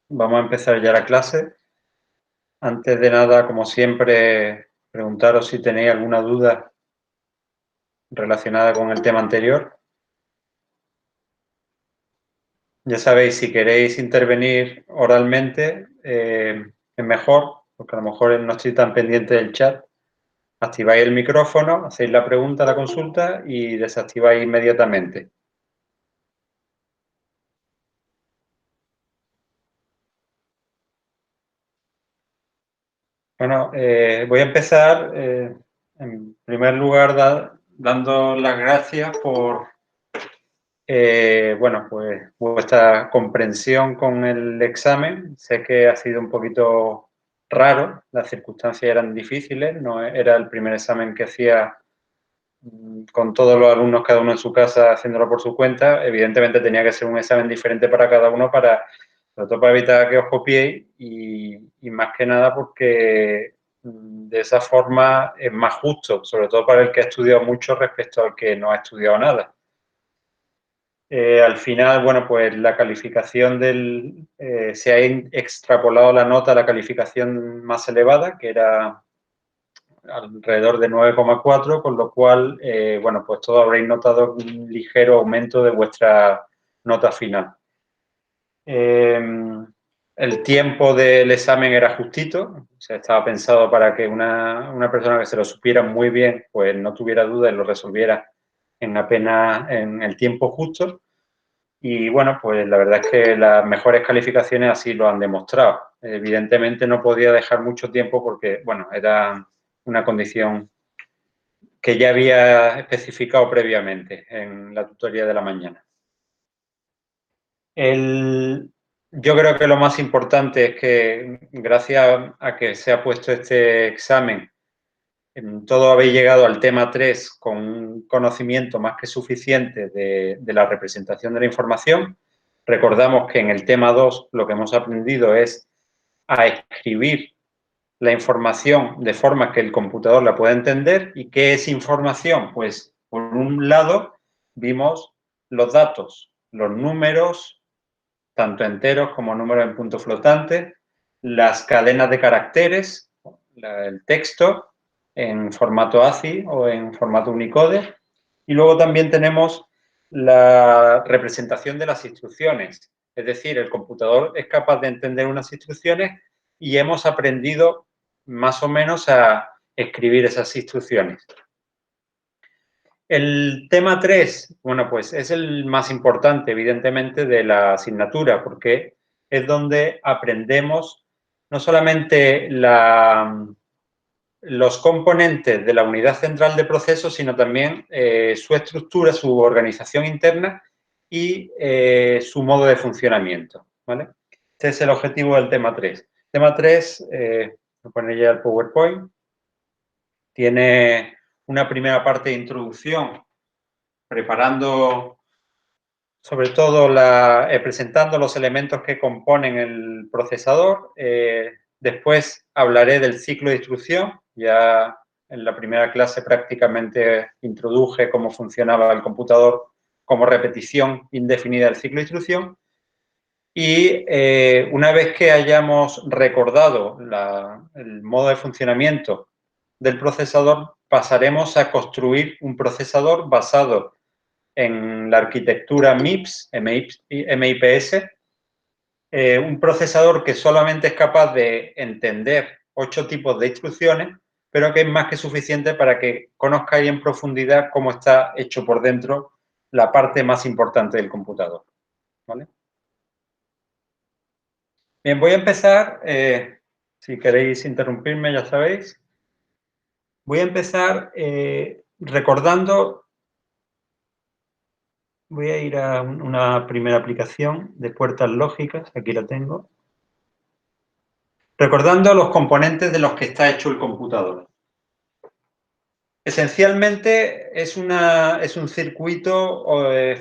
Vamos a empezar ya la clase. Antes de nada, como siempre, preguntaros si tenéis alguna duda relacionada con el tema anterior. Ya sabéis, si queréis intervenir oralmente, es mejor, porque a lo mejor no estoy tan pendiente del chat. Activáis el micrófono, hacéis la pregunta, la consulta y desactiváis inmediatamente. Bueno, voy a empezar, en primer lugar, dando las gracias por bueno, pues vuestra comprensión con el examen. Sé que ha sido un poquito raro, las circunstancias eran difíciles, no era el primer examen que hacía con todos los alumnos, cada uno en su casa, haciéndolo por su cuenta. Evidentemente tenía que ser un examen diferente para cada uno, sobre todo para evitar que os copiéis y más que nada porque de esa forma es más justo, sobre todo para el que ha estudiado mucho respecto al que no ha estudiado nada. Al final, bueno, pues la calificación se ha extrapolado la nota a la calificación más elevada, que era alrededor de 9,4, con lo cual, bueno, pues todos habréis notado un ligero aumento de vuestra nota final. El tiempo del examen era justito, o sea, estaba pensado para que una persona que se lo supiera muy bien, pues no tuviera dudas y lo resolviera en el tiempo justo. Y bueno, pues la verdad es que las mejores calificaciones así lo han demostrado. Evidentemente no podía dejar mucho tiempo porque, bueno, era una condición que ya había especificado previamente en la tutoría de la mañana. Yo creo que lo más importante es que gracias a que se ha puesto este examen, todos habéis llegado al tema 3 con un conocimiento más que suficiente de la representación de la información. Recordamos que en el tema 2 lo que hemos aprendido es a escribir la información de forma que el computador la pueda entender. ¿Y qué es información? Pues, por un lado, vimos los datos, los números, tanto enteros como números en punto flotante, las cadenas de caracteres, el texto en formato ASCII o en formato Unicode. Y luego también tenemos la representación de las instrucciones. Es decir, el computador es capaz de entender unas instrucciones y hemos aprendido más o menos a escribir esas instrucciones. El tema 3, bueno, pues es el más importante, evidentemente, de la asignatura, porque es donde aprendemos no solamente los componentes de la unidad central de procesos, sino también su estructura, su organización interna y su modo de funcionamiento, ¿vale? Este es el objetivo del tema 3. Tema 3, voy a poner ya el PowerPoint, tiene una primera parte de introducción, preparando, sobre todo, presentando los elementos que componen el procesador. Después hablaré del ciclo de instrucción. Ya en la primera clase prácticamente introduje cómo funcionaba el computador como repetición indefinida del ciclo de instrucción. Y una vez que hayamos recordado el modo de funcionamiento del procesador, pasaremos a construir un procesador basado en la arquitectura MIPS, un procesador que solamente es capaz de entender 8 tipos de instrucciones, pero que es más que suficiente para que conozcáis en profundidad cómo está hecho por dentro la parte más importante del computador, ¿vale? Bien, voy a empezar, si queréis interrumpirme ya sabéis, voy a empezar recordando. Voy a ir a una primera aplicación de puertas lógicas, aquí la tengo. Recordando los componentes de los que está hecho el computador. Esencialmente es un circuito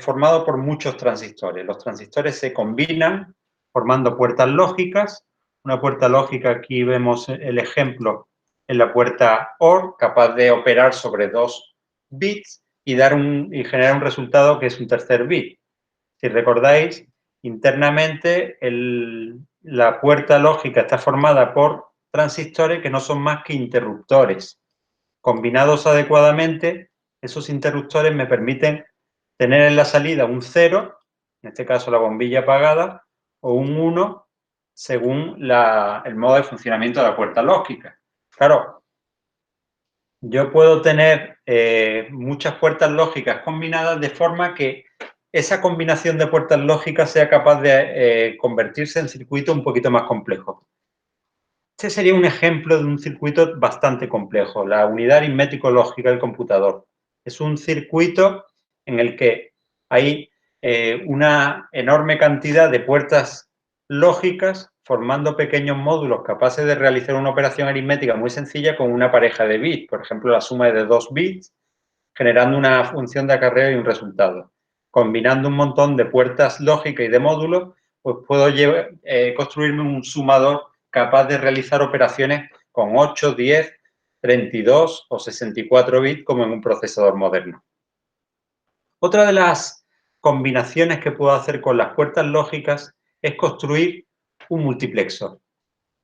formado por muchos transistores. Los transistores se combinan formando puertas lógicas. Una puerta lógica, aquí vemos el ejemplo en la puerta OR, capaz de operar sobre 2 bits y generar un resultado que es un tercer bit. Si recordáis, internamente la puerta lógica está formada por transistores que no son más que interruptores. Combinados adecuadamente, esos interruptores me permiten tener en la salida un 0, en este caso la bombilla apagada, o un 1, según el modo de funcionamiento de la puerta lógica. Claro, yo puedo tener muchas puertas lógicas combinadas de forma que esa combinación de puertas lógicas sea capaz de convertirse en circuitos un poquito más complejos. Este sería un ejemplo de un circuito bastante complejo, la unidad aritmético-lógica del computador. Es un circuito en el que hay una enorme cantidad de puertas lógicas formando pequeños módulos capaces de realizar una operación aritmética muy sencilla con una pareja de bits, por ejemplo, la suma de 2 bits, generando una función de acarreo y un resultado. Combinando un montón de puertas lógicas y de módulos, pues puedo construirme un sumador capaz de realizar operaciones con 8, 10, 32 o 64 bits como en un procesador moderno. Otra de las combinaciones que puedo hacer con las puertas lógicas es construir un multiplexor.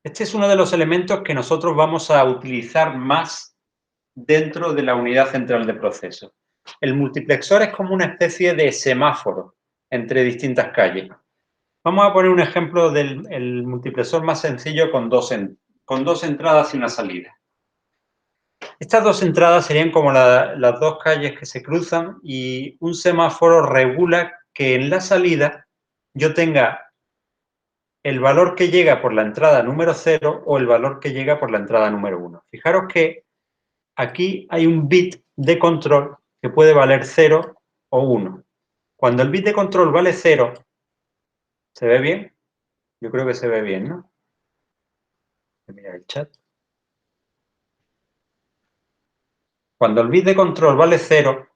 Este es uno de los elementos que nosotros vamos a utilizar más dentro de la unidad central de proceso. El multiplexor es como una especie de semáforo entre distintas calles. Vamos a poner un ejemplo del multiplexor más sencillo con dos entradas y una salida. Estas dos entradas serían como las dos calles que se cruzan y un semáforo regula que en la salida yo tenga el valor que llega por la entrada número 0 o el valor que llega por la entrada número 1. Fijaros que aquí hay un bit de control que puede valer 0 o 1. Cuando el bit de control vale 0, ¿se ve bien? Yo creo que se ve bien, ¿no? Mira el chat. Cuando el bit de control vale 0,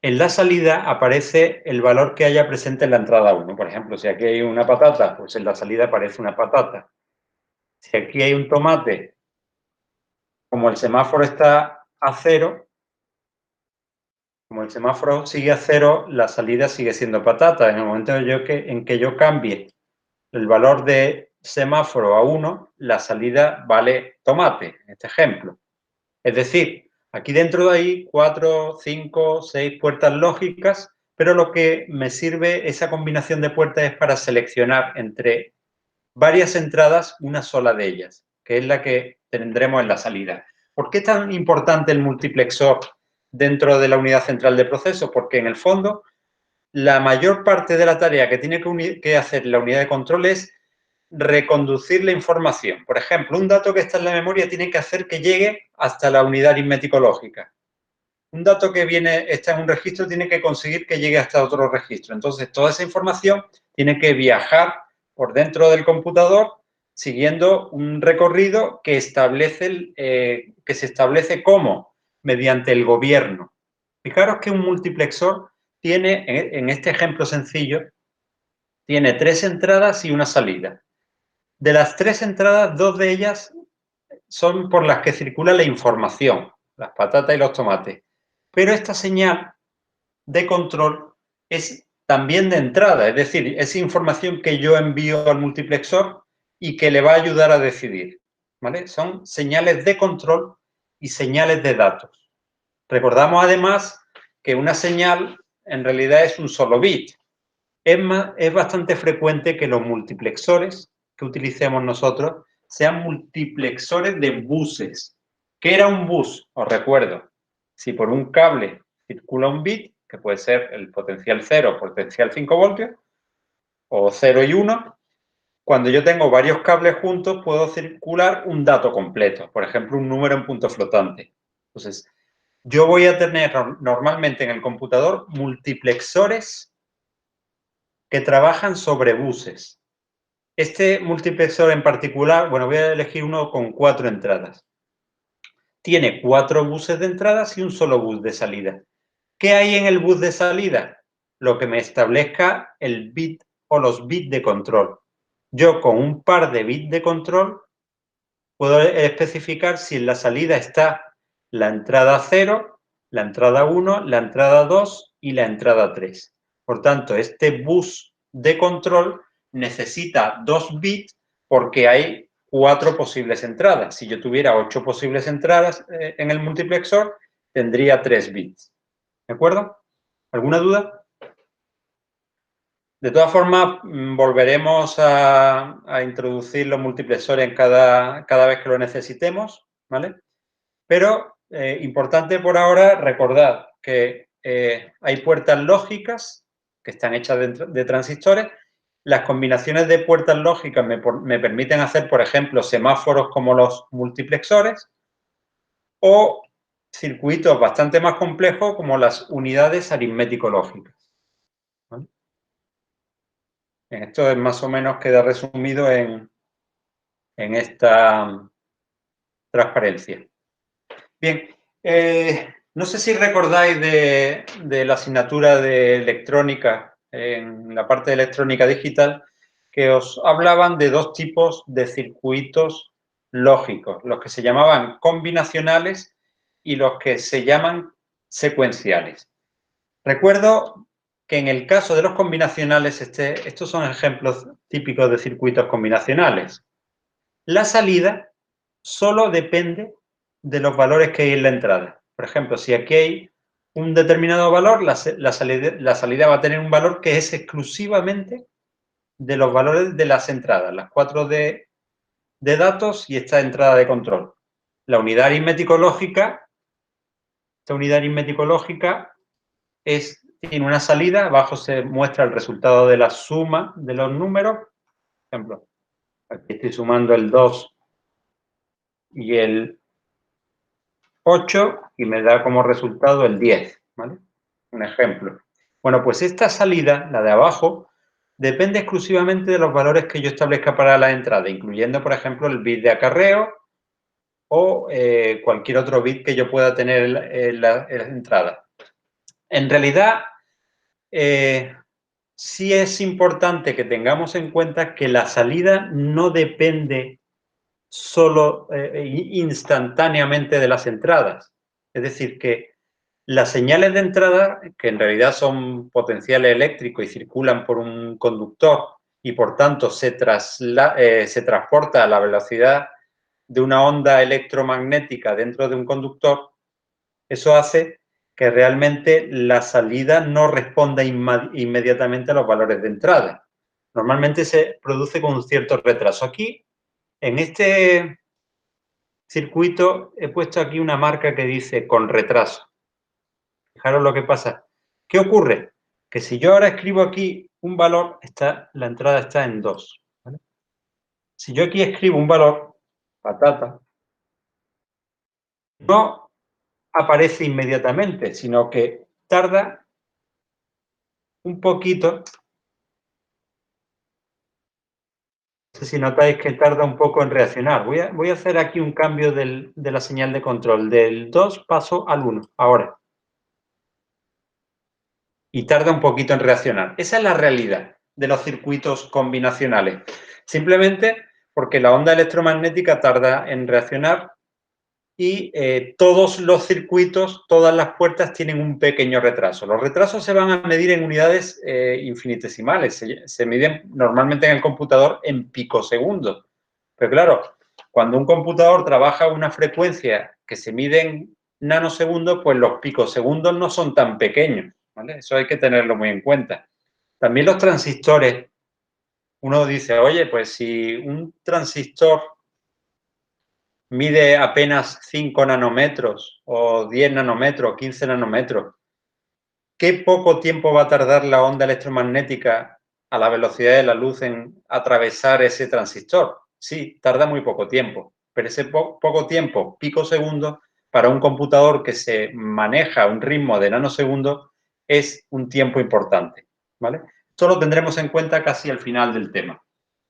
en la salida aparece el valor que haya presente en la entrada 1. Por ejemplo, si aquí hay una patata, pues en la salida aparece una patata. Si aquí hay un tomate, como el semáforo está a 0, como el semáforo sigue a 0, la salida sigue siendo patata. En el momento en que yo cambie el valor de semáforo a 1, la salida vale tomate, en este ejemplo. Es decir, aquí dentro hay 4, 5, 6 puertas lógicas, pero lo que me sirve esa combinación de puertas es para seleccionar entre varias entradas una sola de ellas, que es la que tendremos en la salida. ¿Por qué es tan importante el multiplexor dentro de la unidad central de proceso? Porque en el fondo la mayor parte de la tarea que tiene que hacer la unidad de control es reconducir la información. Por ejemplo, un dato que está en la memoria tiene que hacer que llegue hasta la unidad aritmético-lógica. Un dato que está en un registro tiene que conseguir que llegue hasta otro registro. Entonces, toda esa información tiene que viajar por dentro del computador siguiendo un recorrido que se establece como mediante el gobierno. Fijaros que un multiplexor tiene, en este ejemplo sencillo, tiene 3 entradas y una salida. De las 3 entradas, 2 de ellas son por las que circula la información, las patatas y los tomates. Pero esta señal de control es también de entrada, es decir, es información que yo envío al multiplexor y que le va a ayudar a decidir, ¿vale? Son señales de control y señales de datos. Recordamos además que una señal en realidad es un solo bit. Es bastante frecuente que los multiplexores que utilicemos nosotros sean multiplexores de buses. ¿Qué era un bus? Os recuerdo, si por un cable circula un bit, que puede ser el potencial 0 o potencial 5 voltios, o 0 y 1, cuando yo tengo varios cables juntos puedo circular un dato completo, por ejemplo, un número en punto flotante. Entonces, yo voy a tener normalmente en el computador multiplexores que trabajan sobre buses. Este multiplexor en particular, bueno, voy a elegir uno con 4 entradas. Tiene 4 buses de entradas y un solo bus de salida. ¿Qué hay en el bus de salida? Lo que me establezca el bit o los bits de control. Yo con un par de bits de control puedo especificar si en la salida está la entrada 0, la entrada 1, la entrada 2 y la entrada 3. Por tanto, este bus de control necesita 2 bits porque hay 4 posibles entradas. Si yo tuviera 8 posibles entradas en el multiplexor, tendría 3 bits. ¿De acuerdo? ¿Alguna duda? De todas formas, volveremos a introducir los multiplexores cada vez que lo necesitemos, ¿vale? Pero, importante por ahora, recordad que hay puertas lógicas que están hechas de transistores. Las combinaciones de puertas lógicas me permiten hacer, por ejemplo, semáforos como los multiplexores o circuitos bastante más complejos como las unidades aritmético-lógicas, ¿vale? Esto es más o menos queda resumido en esta transparencia. Bien, no sé si recordáis de la asignatura de electrónica, en la parte de electrónica digital, que os hablaban de 2 tipos de circuitos lógicos, los que se llamaban combinacionales y los que se llaman secuenciales. Recuerdo que en el caso de los combinacionales, estos son ejemplos típicos de circuitos combinacionales. La salida solo depende de los valores que hay en la entrada. Por ejemplo, si aquí hay un determinado valor, la salida va a tener un valor que es exclusivamente de los valores de las entradas, las 4 de datos y esta entrada de control. La unidad aritmético-lógica, esta unidad aritmético-lógica tiene una salida, abajo se muestra el resultado de la suma de los números. Por ejemplo, aquí estoy sumando el 2 y el 8 y me da como resultado el 10, ¿vale? Un ejemplo. Bueno, pues esta salida, la de abajo, depende exclusivamente de los valores que yo establezca para la entrada, incluyendo, por ejemplo, el bit de acarreo o cualquier otro bit que yo pueda tener en la entrada. En realidad, sí es importante que tengamos en cuenta que la salida no depende solo instantáneamente de las entradas. Es decir, que las señales de entrada, que en realidad son potenciales eléctricos y circulan por un conductor y por tanto se transporta a la velocidad de una onda electromagnética dentro de un conductor, eso hace que realmente la salida no responda inmediatamente a los valores de entrada. Normalmente se produce con un cierto retraso. Aquí, en este circuito, he puesto aquí una marca que dice con retraso. Fijaros lo que pasa. ¿Qué ocurre? Que si yo ahora escribo aquí un valor, la entrada está en 2. ¿Vale? Si yo aquí escribo un valor, patata, no aparece inmediatamente, sino que tarda un poquito. No sé si notáis que tarda un poco en reaccionar. Voy a hacer aquí un cambio de la señal de control. Del 2 paso al 1, ahora. Y tarda un poquito en reaccionar. Esa es la realidad de los circuitos combinacionales. Simplemente porque la onda electromagnética tarda en reaccionar y todos los circuitos, todas las puertas tienen un pequeño retraso. Los retrasos se van a medir en unidades infinitesimales. Se miden normalmente en el computador en picosegundos. Pero claro, cuando un computador trabaja a una frecuencia que se mide en nanosegundos, pues los picosegundos no son tan pequeños, ¿vale? Eso hay que tenerlo muy en cuenta. También los transistores. Uno dice, oye, pues si un transistor mide apenas 5 nanómetros o 10 nanómetros, 15 nanómetros, ¿qué poco tiempo va a tardar la onda electromagnética a la velocidad de la luz en atravesar ese transistor? Sí, tarda muy poco tiempo, pero ese poco tiempo, picosegundos, para un computador que se maneja a un ritmo de nanosegundos, es un tiempo importante, ¿vale? Esto lo tendremos en cuenta casi al final del tema,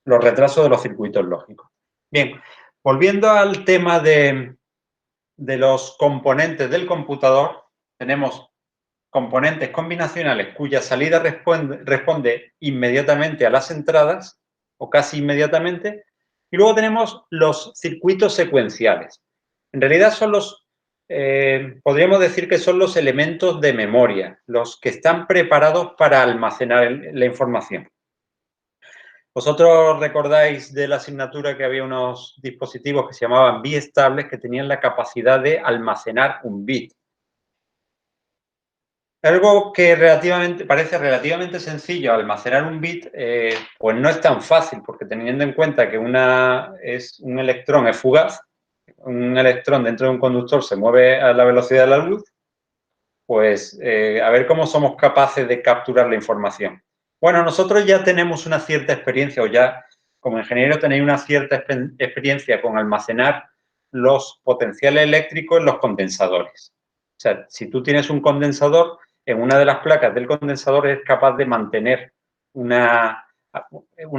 los retrasos de los circuitos lógicos. Bien, volviendo al tema de los componentes del computador, tenemos componentes combinacionales cuya salida responde inmediatamente a las entradas o casi inmediatamente, y luego tenemos los circuitos secuenciales. En realidad son podríamos decir que son los elementos de memoria, los que están preparados para almacenar la información. Vosotros recordáis de la asignatura que había unos dispositivos que se llamaban biestables que tenían la capacidad de almacenar un bit. Algo que parece relativamente sencillo, almacenar un bit, pues no es tan fácil, porque teniendo en cuenta que un electrón es fugaz, un electrón dentro de un conductor se mueve a la velocidad de la luz, pues a ver cómo somos capaces de capturar la información. Bueno, nosotros ya tenemos una cierta experiencia, o ya como ingeniero tenéis una cierta experiencia con almacenar los potenciales eléctricos en los condensadores. O sea, si tú tienes un condensador, en una de las placas del condensador es capaz de mantener una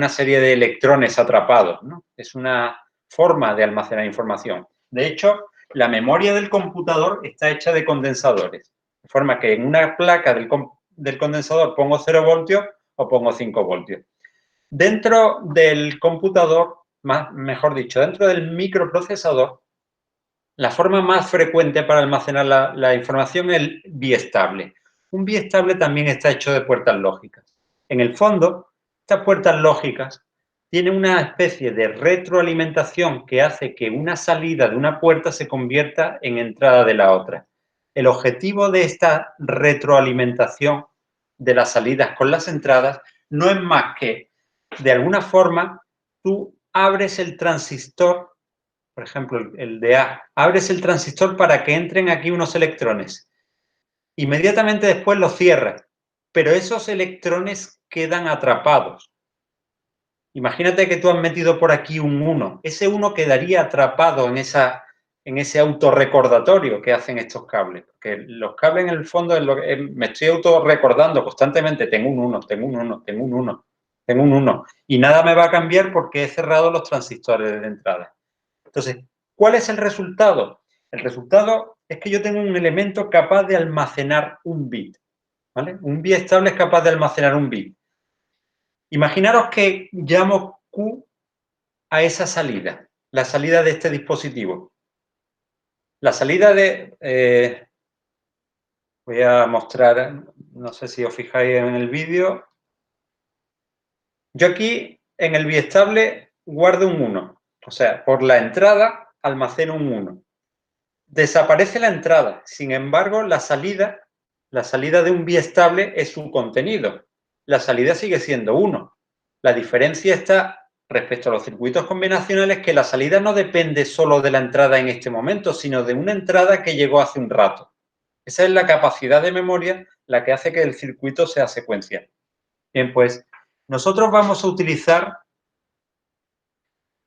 serie de electrones atrapados, ¿no? Es una forma de almacenar información. De hecho, la memoria del computador está hecha de condensadores. De forma que en una placa del condensador pongo 0 voltios o pongo 5 voltios. Dentro del computador, mejor dicho, dentro del microprocesador, la forma más frecuente para almacenar la información es el biestable. Un biestable también está hecho de puertas lógicas. En el fondo, estas puertas lógicas tienen una especie de retroalimentación que hace que una salida de una puerta se convierta en entrada de la otra. El objetivo de esta retroalimentación de las salidas con las entradas no es más que, de alguna forma, tú abres el transistor, por ejemplo, el de A, abres el transistor para que entren aquí unos electrones. Inmediatamente después lo cierras, pero esos electrones quedan atrapados. Imagínate que tú has metido por aquí un 1. Ese 1 quedaría atrapado en ese autorrecordatorio que hacen estos cables. Porque los cables, en el fondo, me estoy autorrecordando constantemente. Tengo un 1, tengo un 1, tengo un 1, tengo un 1. Y nada me va a cambiar porque he cerrado los transistores de entrada. Entonces, ¿cuál es el resultado? El resultado es que yo tengo un elemento capaz de almacenar un bit, ¿vale? Un biestable es capaz de almacenar un bit. Imaginaros que llamo Q a esa salida, la salida de este dispositivo. La salida de... voy a mostrar, no sé si os fijáis en el vídeo. Yo aquí, en el biestable, guardo un 1. O sea, por la entrada almaceno un 1. Desaparece la entrada, sin embargo, la salida de un biestable es su contenido. La salida sigue siendo 1. La diferencia está respecto a los circuitos convencionales, que la salida no depende solo de la entrada en este momento, sino de una entrada que llegó hace un rato. Esa es la capacidad de memoria la que hace que el circuito sea secuencial. Bien, pues nosotros vamos a utilizar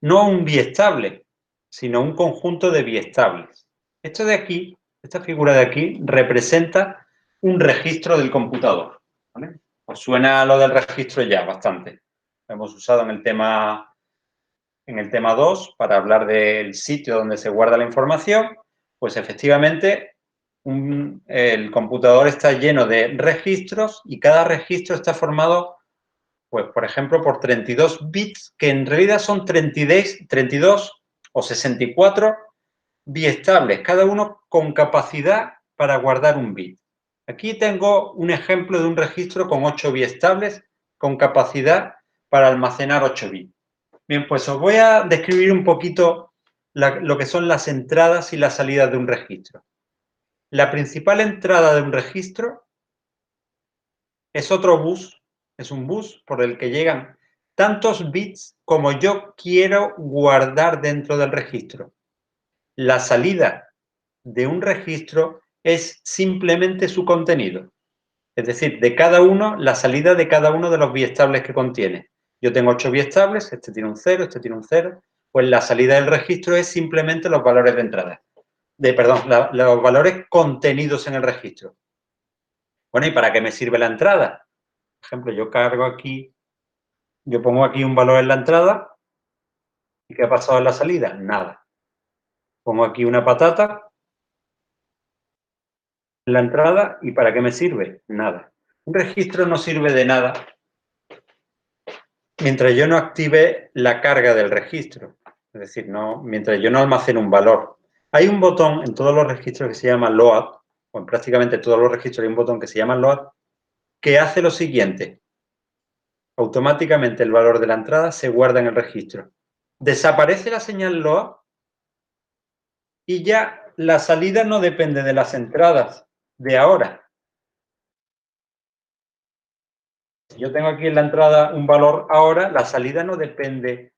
no un biestable, sino un conjunto de biestables. Esto de aquí, esta figura de aquí, representa un registro del computador, ¿vale? Os suena lo del registro ya bastante. Lo hemos usado en el tema 2 para hablar del sitio donde se guarda la información. Pues efectivamente el computador está lleno de registros y cada registro está formado, pues por ejemplo, por 32 bits, que en realidad son 32 o 64 biestables, cada uno con capacidad para guardar un bit. Aquí tengo un ejemplo de un registro con 8 biestables con capacidad para almacenar 8 bits. Bien, pues os voy a describir un poquito lo que son las entradas y las salidas de un registro. La principal entrada de un registro es otro bus, es un bus por el que llegan tantos bits como yo quiero guardar dentro del registro. La salida de un registro es simplemente su contenido. Es decir, de cada uno, la salida de cada uno de los biestables que contiene. Yo tengo 8 biestables, este tiene un 0, este tiene un 0, pues la salida del registro es simplemente los valores de entrada. Los valores contenidos en el registro. Bueno, ¿y para qué me sirve la entrada? Por ejemplo, yo cargo aquí, yo pongo aquí un valor en la entrada, ¿y qué ha pasado en la salida? Nada. Pongo aquí una patata en la entrada, ¿y para qué me sirve? Nada. Un registro no sirve de nada mientras yo no active la carga del registro. Es decir, mientras yo no almacene un valor. Hay un botón en todos los registros que se llama load, o en prácticamente todos los registros hay un botón que se llama load, que hace lo siguiente. automáticamente el valor de la entrada se guarda en el registro. Desaparece la señal LOA y ya la salida no depende de las entradas de ahora. Si yo tengo aquí en la entrada un valor ahora, la salida no depende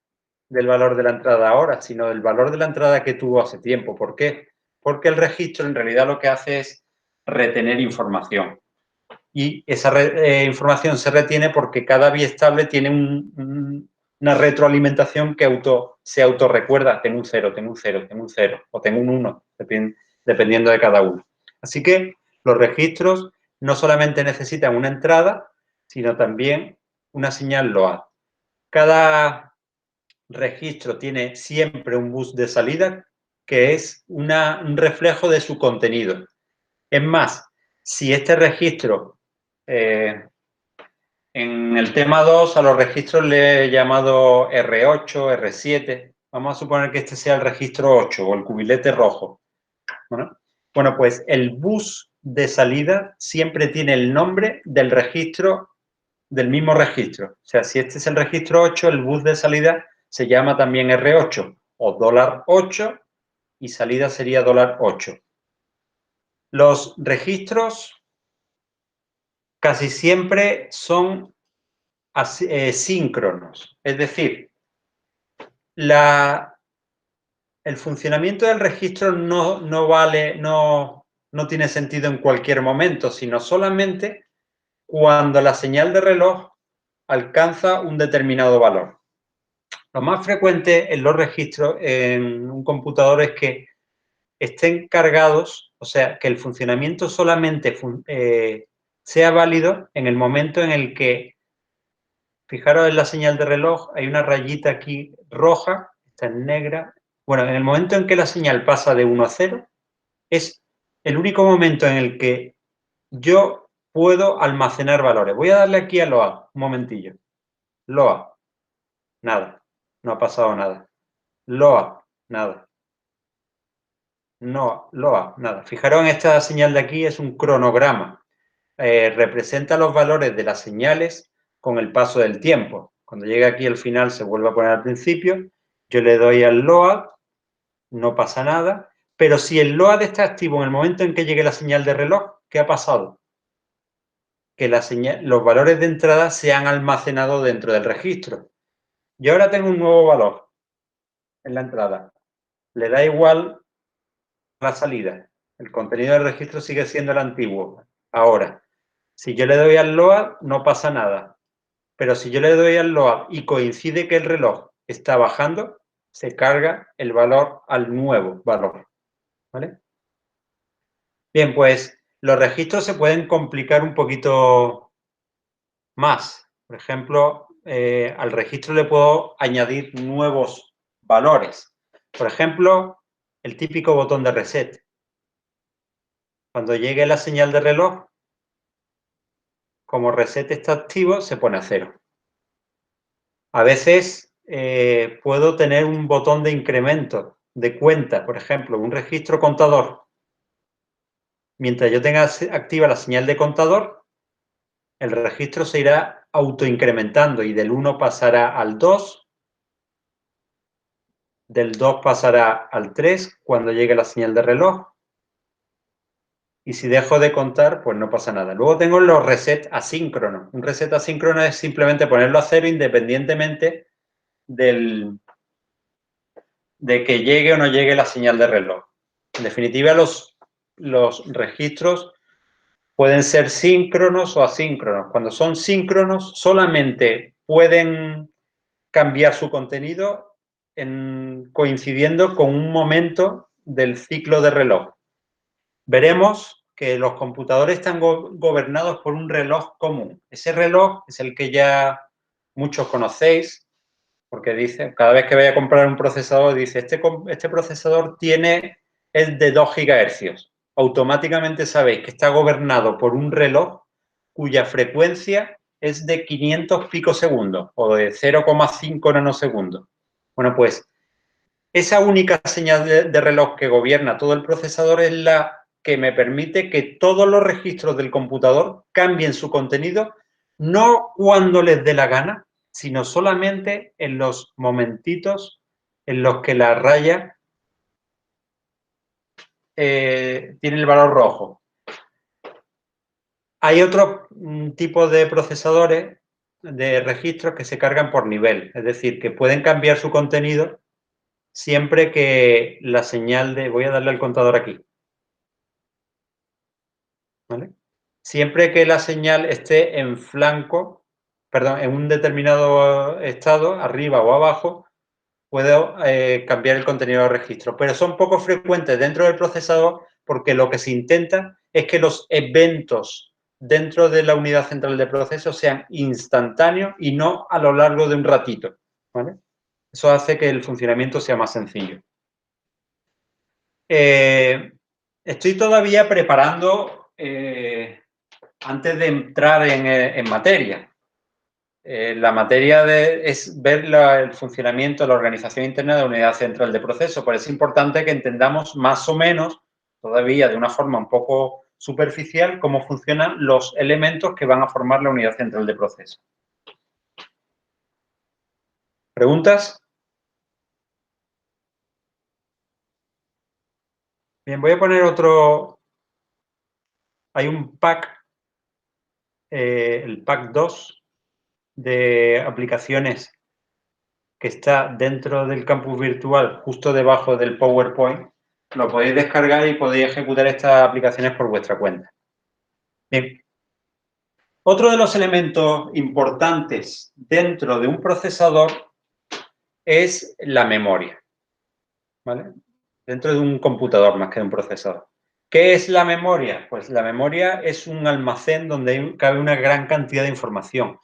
del valor de la entrada ahora, sino del valor de la entrada que tuvo hace tiempo. ¿Por qué? Porque el registro en realidad lo que hace es retener información. Y esa información se retiene porque cada biestable tiene una retroalimentación que se autorrecuerda. Tengo un 0, tengo un 0, tengo un 0 o tengo un 1, dependiendo de cada uno. Así que los registros no solamente necesitan una entrada, sino también una señal LOA. Cada registro tiene siempre un bus de salida que es un reflejo de su contenido. Es más, si este registro, en el tema 2 a los registros le he llamado R8, R7, vamos a suponer que este sea el registro 8 o el cubilete rojo. Bueno, pues el bus de salida siempre tiene el nombre del registro, del mismo registro. O sea, si este es el registro 8, el bus de salida se llama también R8 o $8 y salida sería $8. Los registros casi siempre son síncronos, es decir, el funcionamiento del registro no tiene sentido en cualquier momento, sino solamente cuando la señal de reloj alcanza un determinado valor. Lo más frecuente en los registros en un computador es que estén cargados, o sea, que el funcionamiento solamente sea válido en el momento en el que, fijaros en la señal de reloj, hay una rayita aquí roja, esta es negra. Bueno, en el momento en que la señal pasa de 1 a 0, es el único momento en el que yo puedo almacenar valores. Voy a darle aquí a LOA, un momentillo. LOA, nada, no ha pasado nada. LOA, nada. No, LOA, nada. Fijaros en esta señal de aquí, es un cronograma. Representa los valores de las señales con el paso del tiempo. Cuando llegue aquí al final se vuelve a poner al principio. Yo le doy al LOA, no pasa nada. Pero si el LOA está activo en el momento en que llegue la señal de reloj, ¿qué ha pasado? Que los valores de entrada se han almacenado dentro del registro. Y ahora tengo un nuevo valor en la entrada. Le da igual la salida. El contenido del registro sigue siendo el antiguo. Ahora, si yo le doy al LOA, no pasa nada. Pero si yo le doy al LOA y coincide que el reloj está bajando, se carga el valor al nuevo valor. ¿Vale? Bien, pues los registros se pueden complicar un poquito más. Por ejemplo, al registro le puedo añadir nuevos valores. Por ejemplo, el típico botón de reset. Cuando llegue la señal de reloj, como reset está activo, se pone a 0. A veces puedo tener un botón de incremento de cuenta, por ejemplo, un registro contador. Mientras yo tenga activa la señal de contador, el registro se irá autoincrementando y del 1 pasará al 2, del 2 pasará al 3 cuando llegue la señal de reloj. Y si dejo de contar, pues no pasa nada. Luego tengo los resets asíncronos. Un reset asíncrono es simplemente ponerlo a 0 independientemente de que llegue o no llegue la señal de reloj. En definitiva, los registros pueden ser síncronos o asíncronos. Cuando son síncronos, solamente pueden cambiar su contenido coincidiendo con un momento del ciclo de reloj. Veremos que los computadores están gobernados por un reloj común. Ese reloj es el que ya muchos conocéis, porque dice, cada vez que vaya a comprar un procesador, dice, este procesador es de 2 GHz. Automáticamente sabéis que está gobernado por un reloj cuya frecuencia es de 500 picosegundos o de 0,5 nanosegundos. Bueno, pues esa única señal de reloj que gobierna todo el procesador es la que me permite que todos los registros del computador cambien su contenido no cuando les dé la gana, sino solamente en los momentitos en los que la raya tiene el valor rojo. Hay otro tipo de procesadores de registros que se cargan por nivel, es decir, que pueden cambiar su contenido siempre que la señal de... Voy a darle al contador aquí. ¿Vale? Siempre que la señal esté en flanco, perdón, en un determinado estado, arriba o abajo, puedo cambiar el contenido del registro. Pero son poco frecuentes dentro del procesador porque lo que se intenta es que los eventos dentro de la unidad central de proceso sean instantáneos y no a lo largo de un ratito. ¿Vale? Eso hace que el funcionamiento sea más sencillo. Estoy todavía preparando, antes de entrar en materia, la materia es ver el funcionamiento, la organización interna de la unidad central de proceso, pero es importante que entendamos más o menos, todavía de una forma un poco superficial, cómo funcionan los elementos que van a formar la unidad central de proceso. ¿Preguntas? Bien, voy a poner otro. Hay un pack, el pack 2 de aplicaciones que está dentro del campus virtual, justo debajo del PowerPoint. Lo podéis descargar y podéis ejecutar estas aplicaciones por vuestra cuenta. Bien. Otro de los elementos importantes dentro de un procesador es la memoria, ¿vale? Dentro de un computador más que de un procesador. ¿Qué es la memoria? Pues la memoria es un almacén donde cabe una gran cantidad de información.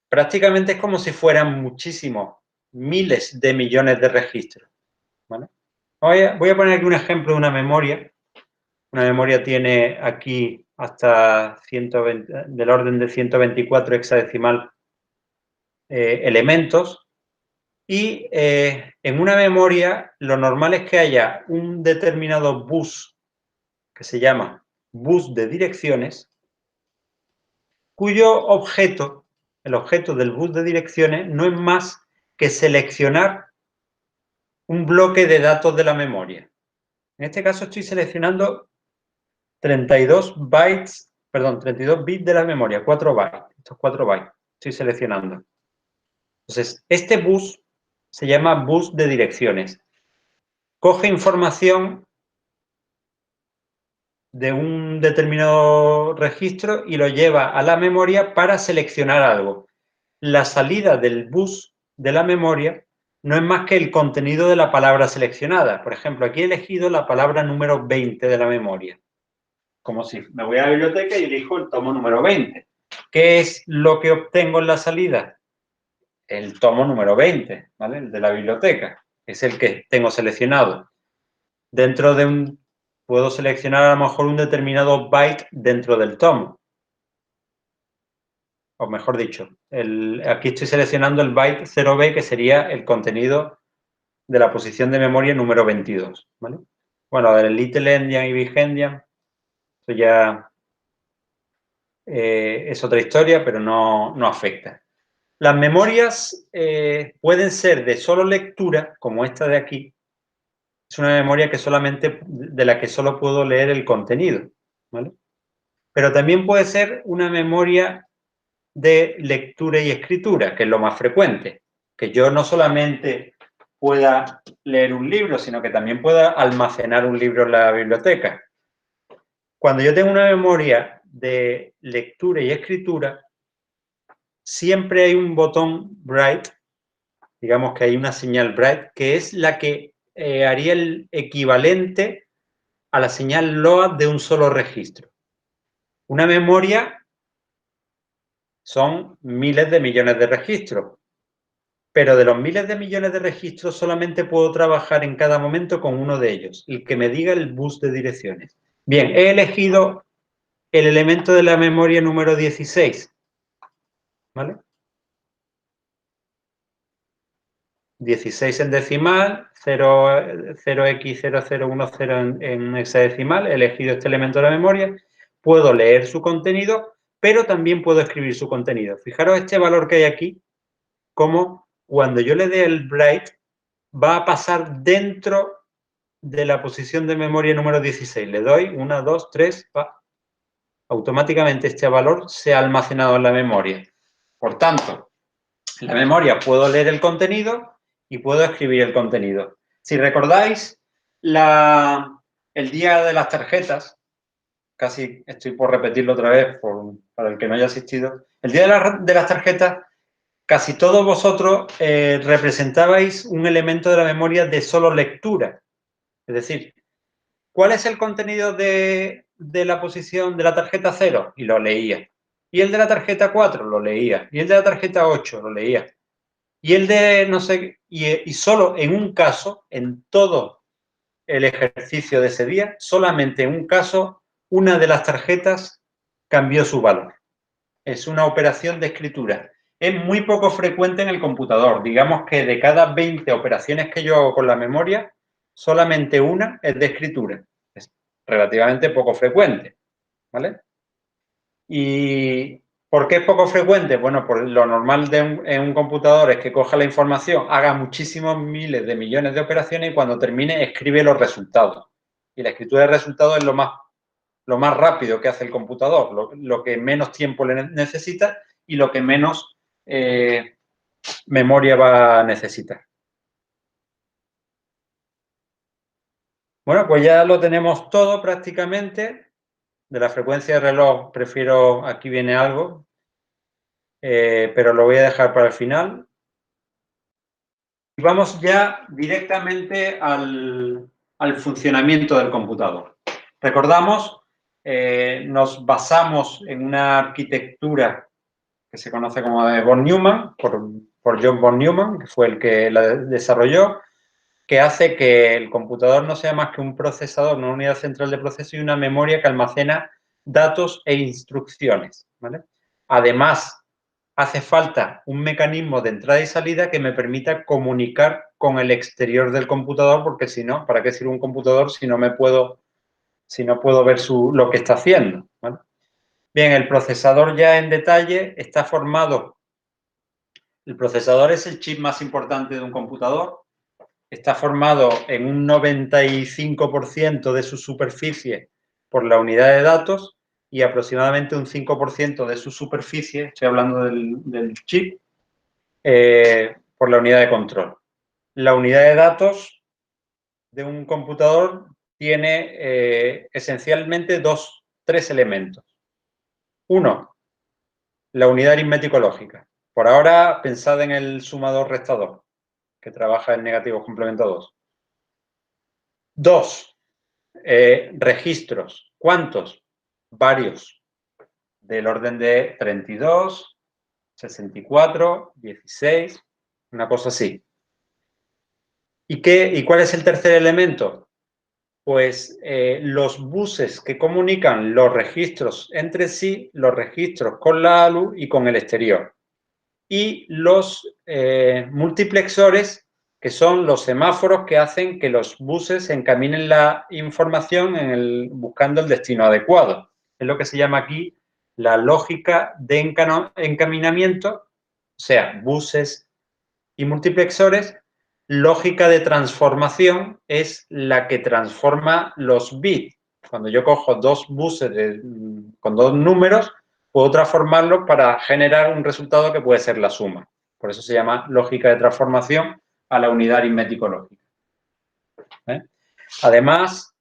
Prácticamente es como si fueran muchísimos, miles de millones de registros, ¿vale? Voy a poner aquí un ejemplo de una memoria. Una memoria tiene aquí hasta 120, del orden de 124 hexadecimal elementos. Y en una memoria lo normal es que haya un determinado bus que se llama bus de direcciones, cuyo objeto, el objeto del bus de direcciones, no es más que seleccionar un bloque de datos de la memoria. En este caso estoy seleccionando 32 bytes, perdón, 32 bits de la memoria, 4 bytes, estos 4 bytes, estoy seleccionando. Entonces, este bus se llama bus de direcciones. Coge información de un determinado registro y lo lleva a la memoria para seleccionar algo. La salida del bus de la memoria no es más que el contenido de la palabra seleccionada. Por ejemplo, aquí he elegido la palabra número 20 de la memoria. Como si me voy a la biblioteca y elijo el tomo número 20. ¿Qué es lo que obtengo en la salida? El tomo número 20, ¿vale? El de la biblioteca. Es el que tengo seleccionado. Dentro de un... Puedo seleccionar a lo mejor un determinado byte dentro del tomo. O mejor dicho, aquí estoy seleccionando el byte 0b, que sería el contenido de la posición de memoria número 22, ¿vale? Bueno, el Little Endian y Big Endian, eso ya es otra historia, pero no afecta. Las memorias pueden ser de solo lectura, como esta de aquí. Es una memoria que solamente, de la que solo puedo leer el contenido, ¿vale? Pero también puede ser una memoria de lectura y escritura, que es lo más frecuente. Que yo no solamente pueda leer un libro, sino que también pueda almacenar un libro en la biblioteca. Cuando yo tengo una memoria de lectura y escritura, siempre hay un botón Write, digamos que hay una señal Write, que es la que haría el equivalente a la señal LOAD de un solo registro. Una memoria son miles de millones de registros, pero de los miles de millones de registros solamente puedo trabajar en cada momento con uno de ellos, el que me diga el bus de direcciones. Bien, he elegido el elemento de la memoria número 16, ¿vale? 16 en decimal, 0x0010 en hexadecimal, he elegido este elemento de la memoria, puedo leer su contenido, pero también puedo escribir su contenido. Fijaros este valor que hay aquí, como cuando yo le dé el write, va a pasar dentro de la posición de memoria número 16. Le doy 1, 2, 3, automáticamente este valor se ha almacenado en la memoria. Por tanto, en la memoria puedo leer el contenido y puedo escribir el contenido. Si recordáis el día de las tarjetas, casi estoy por repetirlo otra vez para el que no haya asistido, el día de las tarjetas, casi todos vosotros representabais un elemento de la memoria de solo lectura. Es decir, ¿cuál es el contenido de la posición de la tarjeta 0? Y lo leía. Y el de la tarjeta 4 lo leía. Y el de la tarjeta 8 lo leía. Y el de no sé, y solo en un caso, en todo el ejercicio de ese día, solamente en un caso, una de las tarjetas cambió su valor. Es una operación de escritura. Es muy poco frecuente en el computador. Digamos que de cada 20 operaciones que yo hago con la memoria, solamente una es de escritura. Es relativamente poco frecuente, ¿vale? ¿Y por qué es poco frecuente? Bueno, pues lo normal en un computador es que coja la información, haga muchísimos miles de millones de operaciones y cuando termine escribe los resultados. Y la escritura de resultados es lo más rápido que hace el computador, lo que menos tiempo le necesita y lo que menos memoria va a necesitar. Bueno, pues ya lo tenemos todo prácticamente. De la frecuencia de reloj prefiero, aquí viene algo, pero lo voy a dejar para el final. Y vamos ya directamente al funcionamiento del computador. Recordamos, nos basamos en una arquitectura que se conoce como de von Neumann, por John von Neumann, que fue el que la desarrolló, que hace que el computador no sea más que un procesador, una unidad central de proceso y una memoria que almacena datos e instrucciones, ¿vale? Además, hace falta un mecanismo de entrada y salida que me permita comunicar con el exterior del computador, porque si no, ¿para qué sirve un computador si no puedo ver lo que está haciendo? ¿Vale? Bien, el procesador ya en detalle está formado. El procesador es el chip más importante de un computador. Está formado en un 95% de su superficie por la unidad de datos y aproximadamente un 5% de su superficie, estoy hablando del chip, por la unidad de control. La unidad de datos de un computador tiene esencialmente tres elementos. Uno, la unidad aritmético-lógica. Por ahora, pensad en el sumador-restador, que trabaja en negativos complementados. Dos, registros. ¿Cuántos? Varios. Del orden de 32, 64, 16, una cosa así. ¿Y cuál es el tercer elemento? Pues los buses que comunican los registros entre sí, los registros con la ALU y con el exterior. Y los multiplexores, que son los semáforos que hacen que los buses encaminen la información buscando el destino adecuado. Es lo que se llama aquí la lógica de encaminamiento, o sea, buses y multiplexores. Lógica de transformación es la que transforma los bits. Cuando yo cojo dos buses con dos números, puedo transformarlos para generar un resultado que puede ser la suma. Por eso se llama lógica de transformación a la unidad aritmético-lógica. Además,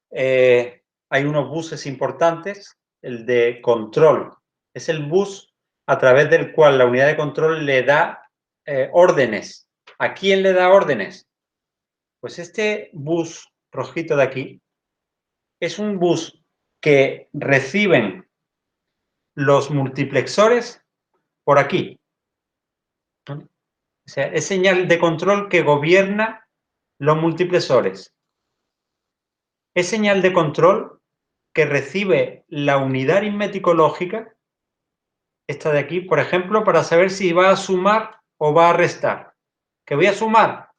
hay unos buses importantes. El de control es el bus a través del cual la unidad de control le da órdenes. ¿A quién le da órdenes? Pues este bus rojito de aquí es un bus que reciben los multiplexores por aquí. O sea, es señal de control que gobierna los multiplexores. Es señal de control que recibe la unidad aritmético-lógica, esta de aquí, por ejemplo, para saber si va a sumar o va a restar. ¿Que voy a sumar?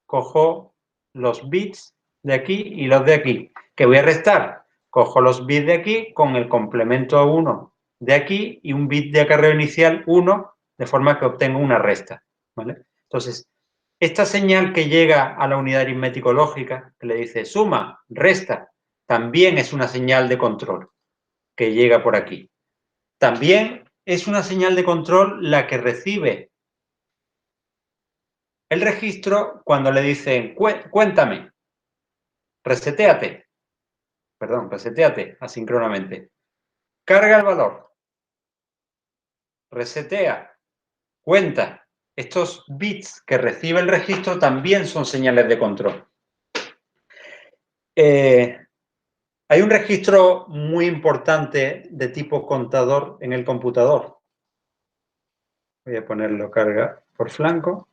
Cojo los bits de aquí y los de aquí. ¿Que voy a restar? Cojo los bits de aquí con el complemento a 1 de aquí y un bit de acarreo inicial 1, de forma que obtengo una resta, ¿vale? Entonces, esta señal que llega a la unidad aritmético-lógica, que le dice suma, resta, también es una señal de control que llega por aquí. También es una señal de control la que recibe el registro cuando le dicen cuéntame, resetéate asíncronamente. Carga el valor, resetea, cuenta. Estos bits que recibe el registro también son señales de control. Hay un registro muy importante de tipo contador en el computador. Voy a ponerlo carga por flanco.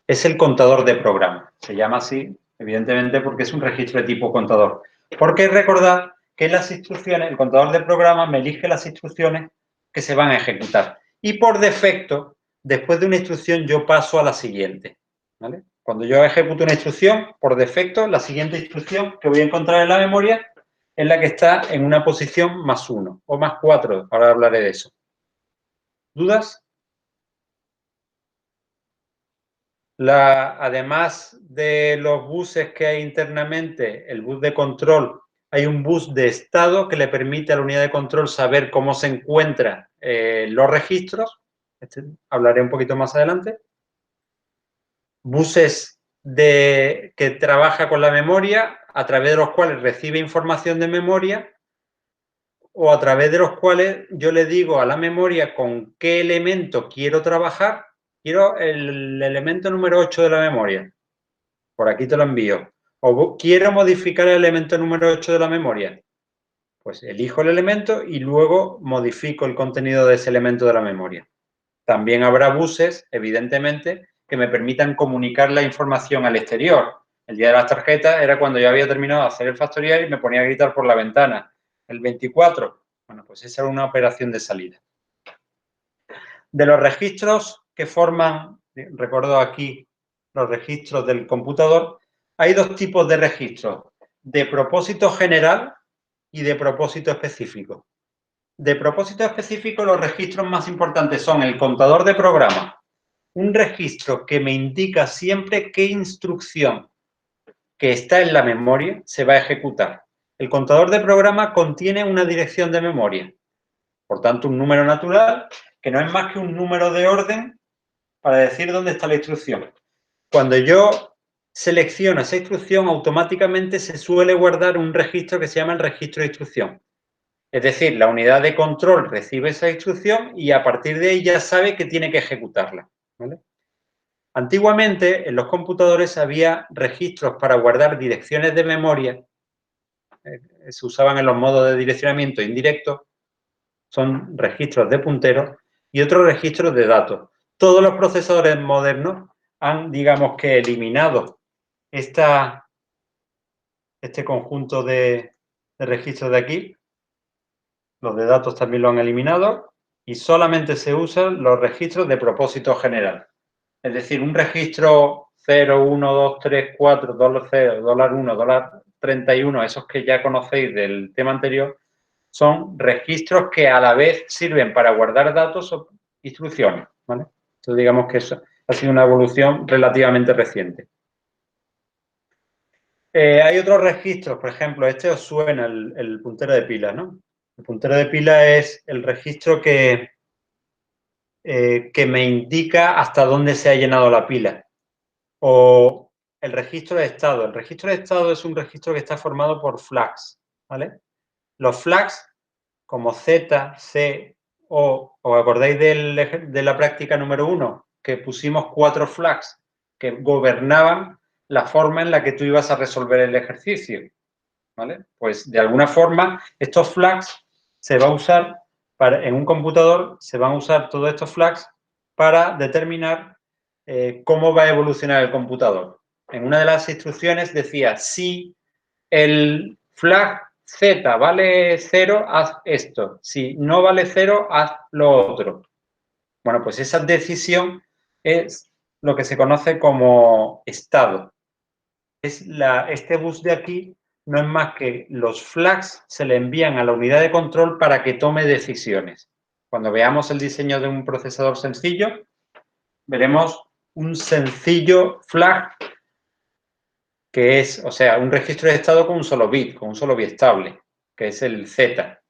Es el contador de programa. Se llama así, evidentemente, porque es un registro de tipo contador. Porque recordad que las instrucciones, el contador de programa me elige las instrucciones que se van a ejecutar. Y por defecto, después de una instrucción, yo paso a la siguiente, ¿vale? Cuando yo ejecuto una instrucción, por defecto, la siguiente instrucción que voy a encontrar en la memoria es la que está en una posición +1 o +4. Ahora hablaré de eso. ¿Dudas? Además de los buses que hay internamente, el bus de control, hay un bus de estado que le permite a la unidad de control saber cómo se encuentran los registros. Hablaré un poquito más adelante. Buses que trabaja con la memoria, a través de los cuales recibe información de memoria, o a través de los cuales yo le digo a la memoria con qué elemento quiero trabajar. Quiero el elemento número 8 de la memoria. Por aquí te lo envío. O quiero modificar el elemento número 8 de la memoria. Pues elijo el elemento y luego modifico el contenido de ese elemento de la memoria. También habrá buses, evidentemente, que me permitan comunicar la información al exterior. El día de las tarjetas era cuando yo había terminado de hacer el factorial y me ponía a gritar por la ventana. El 24, bueno, pues esa era una operación de salida. De los registros que forman, recuerdo aquí los registros del computador, hay dos tipos de registros, de propósito general y de propósito específico. De propósito específico, los registros más importantes son el contador de programa, un registro que me indica siempre qué instrucción que está en la memoria se va a ejecutar. El contador de programa contiene una dirección de memoria, por tanto, un número natural que no es más que un número de orden para decir dónde está la instrucción. Cuando yo selecciono esa instrucción, automáticamente se suele guardar un registro que se llama el registro de instrucción. Es decir, la unidad de control recibe esa instrucción y a partir de ahí ya sabe que tiene que ejecutarla, ¿vale? Antiguamente, en los computadores había registros para guardar direcciones de memoria, se usaban en los modos de direccionamiento indirecto, son registros de punteros, y otros registros de datos. Todos los procesadores modernos han, digamos que, eliminado este conjunto de registros de aquí. Los de datos también lo han eliminado y solamente se usan los registros de propósito general. Es decir, un registro 0, 1, 2, 3, 4, $0, $1, $31, esos que ya conocéis del tema anterior, son registros que a la vez sirven para guardar datos o instrucciones, ¿vale? Entonces, digamos que eso ha sido una evolución relativamente reciente. Hay otros registros, por ejemplo, este os suena, el puntero de pila, ¿no? El puntero de pila es el registro que me indica hasta dónde se ha llenado la pila. O el registro de estado. El registro de estado es un registro que está formado por flags, ¿vale? Los flags, como Z, C, O, ¿os acordáis de la práctica número 1? Que pusimos 4 flags que gobernaban la forma en la que tú ibas a resolver el ejercicio, ¿vale? Pues de alguna forma estos flags se va a usar en un computador, se van a usar todos estos flags para determinar cómo va a evolucionar el computador. En una de las instrucciones decía, si el flag Z vale 0, haz esto. Si no vale 0, haz lo otro. Bueno, pues esa decisión es lo que se conoce como estado. Es este bus de aquí no es más que los flags se le envían a la unidad de control para que tome decisiones. Cuando veamos el diseño de un procesador sencillo, veremos un sencillo flag que es, o sea, un registro de estado con un solo bit estable, que es el Z,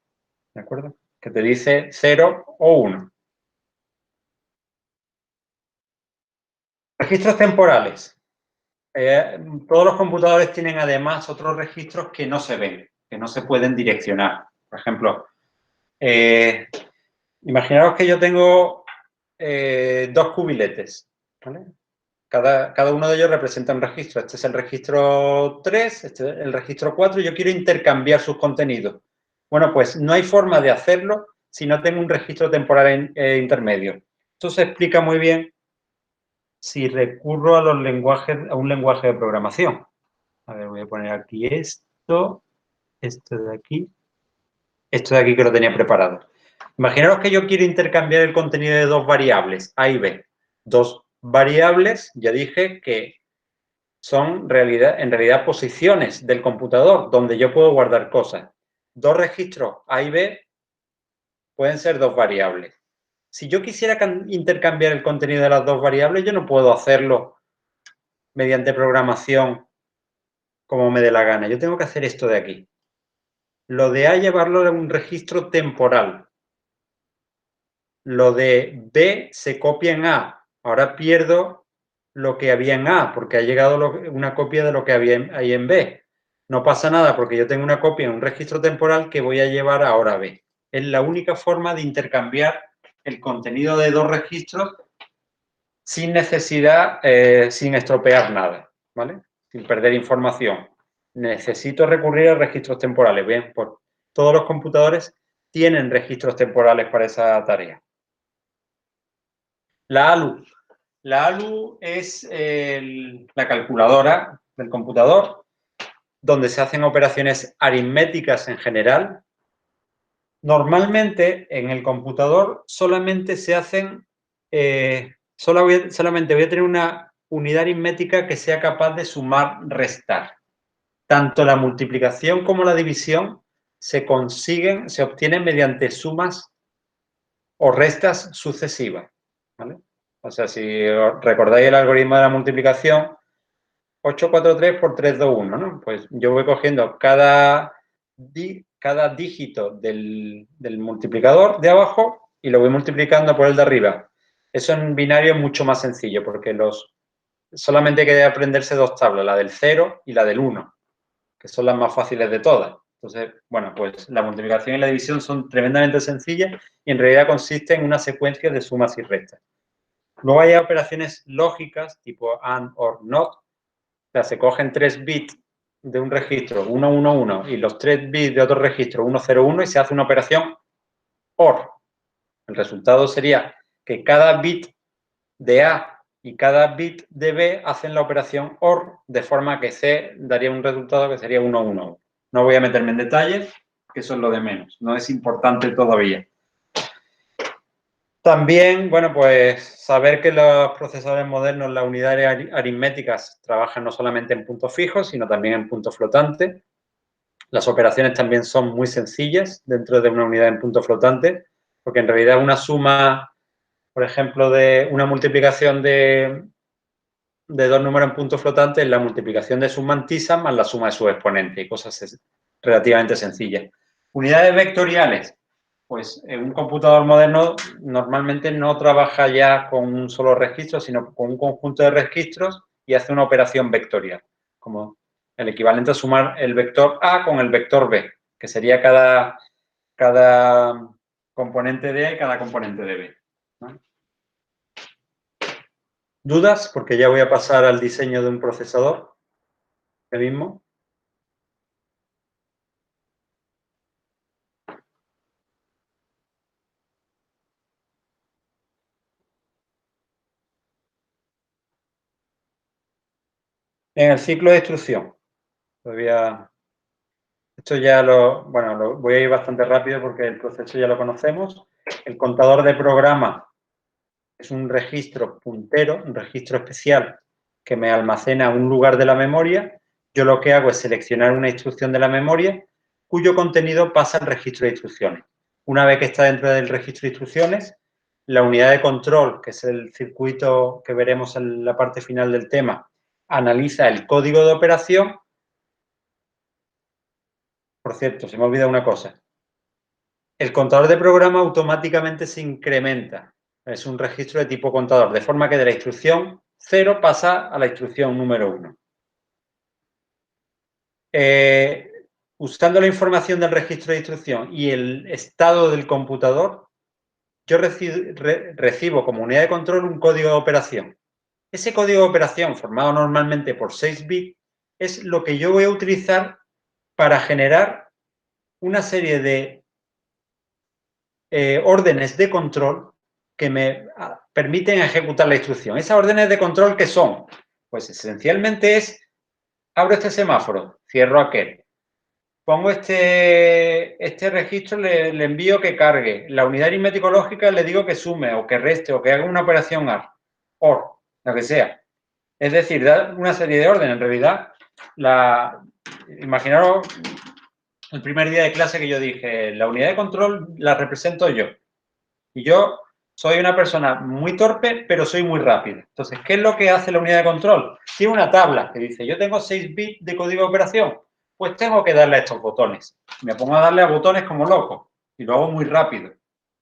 ¿de acuerdo? Que te dice 0 o 1. Registros temporales. Todos los computadores tienen además otros registros que no se ven, que no se pueden direccionar. Por ejemplo, imaginaos que yo tengo dos cubiletes, ¿vale? Cada uno de ellos representa un registro. Este es el registro 3, este es el registro 4, y yo quiero intercambiar sus contenidos. Bueno, pues no hay forma de hacerlo si no tengo un registro temporal intermedio. Esto se explica muy bien si recurro a un lenguaje de programación. A ver, voy a poner aquí esto de aquí que lo tenía preparado. Imaginaos que yo quiero intercambiar el contenido de dos variables, A y B. Dos variables, ya dije que son en realidad posiciones del computador donde yo puedo guardar cosas. Dos registros A y B pueden ser dos variables. Si yo quisiera intercambiar el contenido de las dos variables, yo no puedo hacerlo mediante programación como me dé la gana. Yo tengo que hacer esto de aquí. Lo de A llevarlo a un registro temporal. Lo de B se copia en A. Ahora pierdo lo que había en A, porque ha llegado una copia de lo que había ahí en B. No pasa nada, porque yo tengo una copia en un registro temporal que voy a llevar ahora a B. Es la única forma de intercambiar el contenido de dos registros sin necesidad, sin estropear nada, ¿vale? Sin perder información. Necesito recurrir a registros temporales. Bien, pues todos los computadores tienen registros temporales para esa tarea. La ALU. La ALU es la calculadora del computador donde se hacen operaciones aritméticas en general. Normalmente en el computador solamente se hacen, solamente voy a tener una unidad aritmética que sea capaz de sumar, restar. Tanto la multiplicación como la división se obtienen mediante sumas o restas sucesivas, ¿vale? O sea, si os recordáis el algoritmo de la multiplicación, 843 por 321, ¿no? Pues yo voy cogiendo cada dígito del multiplicador de abajo y lo voy multiplicando por el de arriba. Eso en binario es mucho más sencillo porque solamente hay que aprenderse dos tablas, la del 0 y la del 1, que son las más fáciles de todas. Entonces, bueno, pues la multiplicación y la división son tremendamente sencillas y en realidad consisten en una secuencia de sumas y restas. Luego hay operaciones lógicas tipo AND, OR, NOT. O sea, se cogen 3 bits de un registro 111 y los 3 bits de otro registro 101 y se hace una operación OR. El resultado sería que cada bit de A y cada bit de B hacen la operación OR, de forma que C daría un resultado que sería 111. No voy a meterme en detalles, que eso es lo de menos. No es importante todavía. También, bueno, pues saber que los procesadores modernos, las unidades aritméticas, trabajan no solamente en puntos fijos, sino también en puntos flotantes. Las operaciones también son muy sencillas dentro de una unidad en punto flotante, porque en realidad una suma, por ejemplo, de una multiplicación de dos números en punto flotante es la multiplicación de sus mantisas más la suma de sus exponentes y cosas relativamente sencillas. Unidades vectoriales. Pues un computador moderno normalmente no trabaja ya con un solo registro, sino con un conjunto de registros y hace una operación vectorial, como el equivalente a sumar el vector A con el vector B, que sería cada componente de A y cada componente de B, ¿no? ¿Dudas? Porque ya voy a pasar al diseño de un procesador, el mismo. En el ciclo de instrucción, todavía... Esto ya voy a ir bastante rápido porque el proceso ya lo conocemos. El contador de programa es un registro puntero, un registro especial que me almacena un lugar de la memoria yo lo que hago es seleccionar una instrucción de la memoria cuyo contenido pasa al registro de instrucciones. Una vez que está dentro del registro de instrucciones, la unidad de control, que es el circuito que veremos en la parte final del tema, analiza el código de operación. Por cierto, se me ha olvidado una cosa. El contador de programa automáticamente se incrementa. Es un registro de tipo contador, de forma que de la instrucción 0 pasa a la instrucción número 1. Usando la información del registro de instrucción y el estado del computador, yo recibo como unidad de control un código de operación. Ese código de operación, formado normalmente por 6 bits, es lo que yo voy a utilizar para generar una serie de órdenes de control que me permiten ejecutar la instrucción. ¿Esas órdenes de control qué son? Pues esencialmente es, abro este semáforo, cierro aquel, pongo este registro, le envío que cargue, la unidad aritmético lógica le digo que sume o que reste o que haga una operación OR, lo que sea. Es decir, da una serie de órdenes. En realidad, imaginaros el primer día de clase que yo dije, la unidad de control la represento yo. Y yo soy una persona muy torpe, pero soy muy rápida. Entonces, ¿qué es lo que hace la unidad de control? Tiene una tabla que dice, yo tengo 6 bits de código de operación, pues tengo que darle a estos botones. Me pongo a darle a botones como loco y lo hago muy rápido.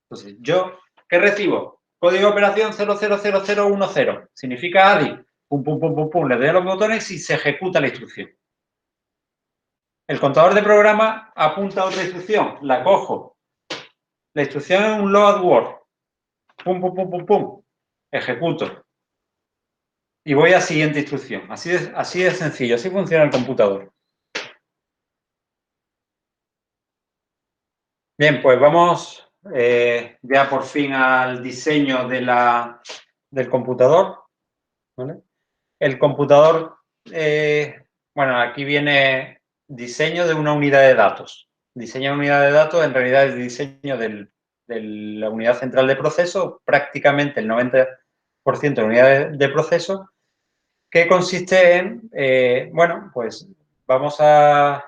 Entonces, ¿yo qué recibo? Código de operación 000010. Significa ADI. Pum, pum, pum, pum, pum. Le doy a los botones y se ejecuta la instrucción. El contador de programa apunta a otra instrucción. La cojo. La instrucción es un load word. Pum, pum, pum, pum, pum. Ejecuto. Y voy a la siguiente instrucción. Así de sencillo. Así funciona el computador. Bien, pues vamos ya por fin al diseño del computador. ¿Vale? El computador, bueno, aquí viene diseño de una unidad de datos. Diseño de una unidad de datos en realidad es diseño de la unidad central de proceso, prácticamente el 90% de la unidad de proceso, que consiste en, bueno, pues vamos a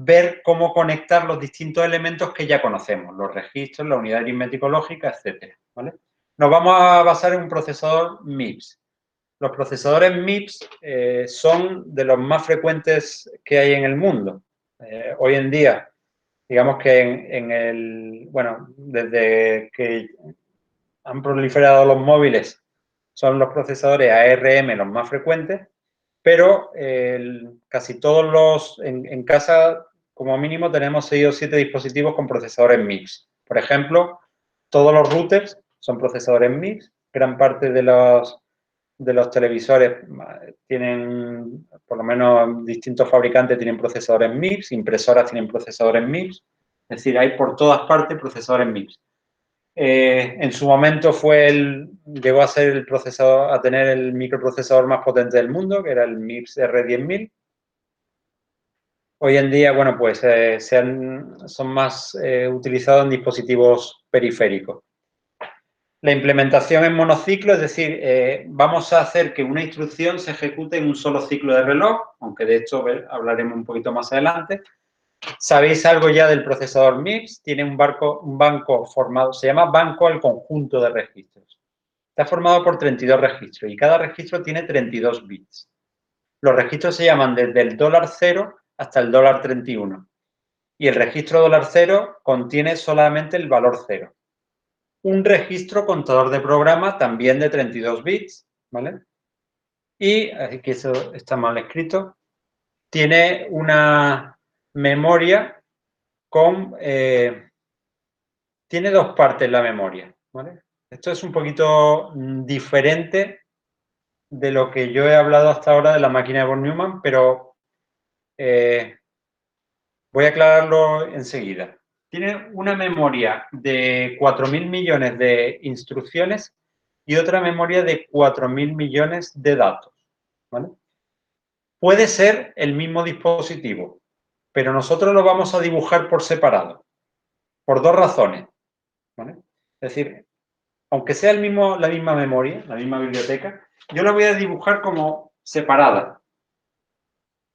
ver cómo conectar los distintos elementos que ya conocemos, los registros, la unidad aritmético-lógica, etcétera, ¿vale? Nos vamos a basar en un procesador MIPS. Los procesadores MIPS son de los más frecuentes que hay en el mundo. Hoy en día, digamos que bueno, desde que han proliferado los móviles, son los procesadores ARM los más frecuentes, pero casi todos en casa, como mínimo, tenemos 6 o 7 dispositivos con procesadores MIPS. Por ejemplo, todos los routers son procesadores MIPS, gran parte de los televisores tienen, por lo menos distintos fabricantes tienen procesadores MIPS, impresoras tienen procesadores MIPS, es decir, hay por todas partes procesadores MIPS. En su momento llegó a ser el procesador, a tener el microprocesador más potente del mundo, que era el MIPS R10000. Hoy en día, bueno, pues son más utilizados en dispositivos periféricos. La implementación en monociclo, es decir, vamos a hacer que una instrucción se ejecute en un solo ciclo de reloj, aunque de hecho hablaremos un poquito más adelante. ¿Sabéis algo ya del procesador MIPS? Tiene un banco formado, se llama banco al conjunto de registros. Está formado por 32 registros y cada registro tiene 32 bits. Los registros se llaman desde el $0 hasta el $31. Y el registro $0 contiene solamente el valor 0. Un registro contador de programa también de 32 bits, ¿vale? Y aquí eso está mal escrito. Tiene una memoria tiene dos partes la memoria, ¿vale? Esto es un poquito diferente de lo que yo he hablado hasta ahora de la máquina de von Neumann, pero voy a aclararlo enseguida. Tiene una memoria de 4.000 millones de instrucciones y otra memoria de 4.000 millones de datos, ¿vale? Puede ser el mismo dispositivo, pero nosotros lo vamos a dibujar por separado, por dos razones, ¿vale? Es decir, aunque sea la misma memoria, la misma biblioteca, yo la voy a dibujar como separada.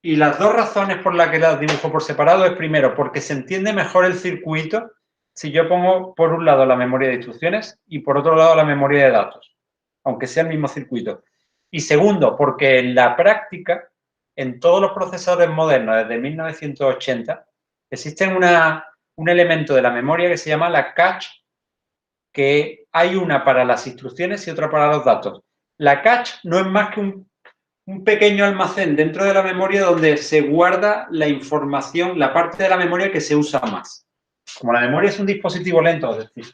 Y las dos razones por las que las dibujo por separado es, primero, porque se entiende mejor el circuito si yo pongo por un lado la memoria de instrucciones y por otro lado la memoria de datos, aunque sea el mismo circuito. Y segundo, porque en la práctica, en todos los procesadores modernos desde 1980, existe un elemento de la memoria que se llama la cache, que hay una para las instrucciones y otra para los datos. La cache no es más que un pequeño almacén dentro de la memoria donde se guarda la información, la parte de la memoria que se usa más. Como la memoria es un dispositivo lento, es decir,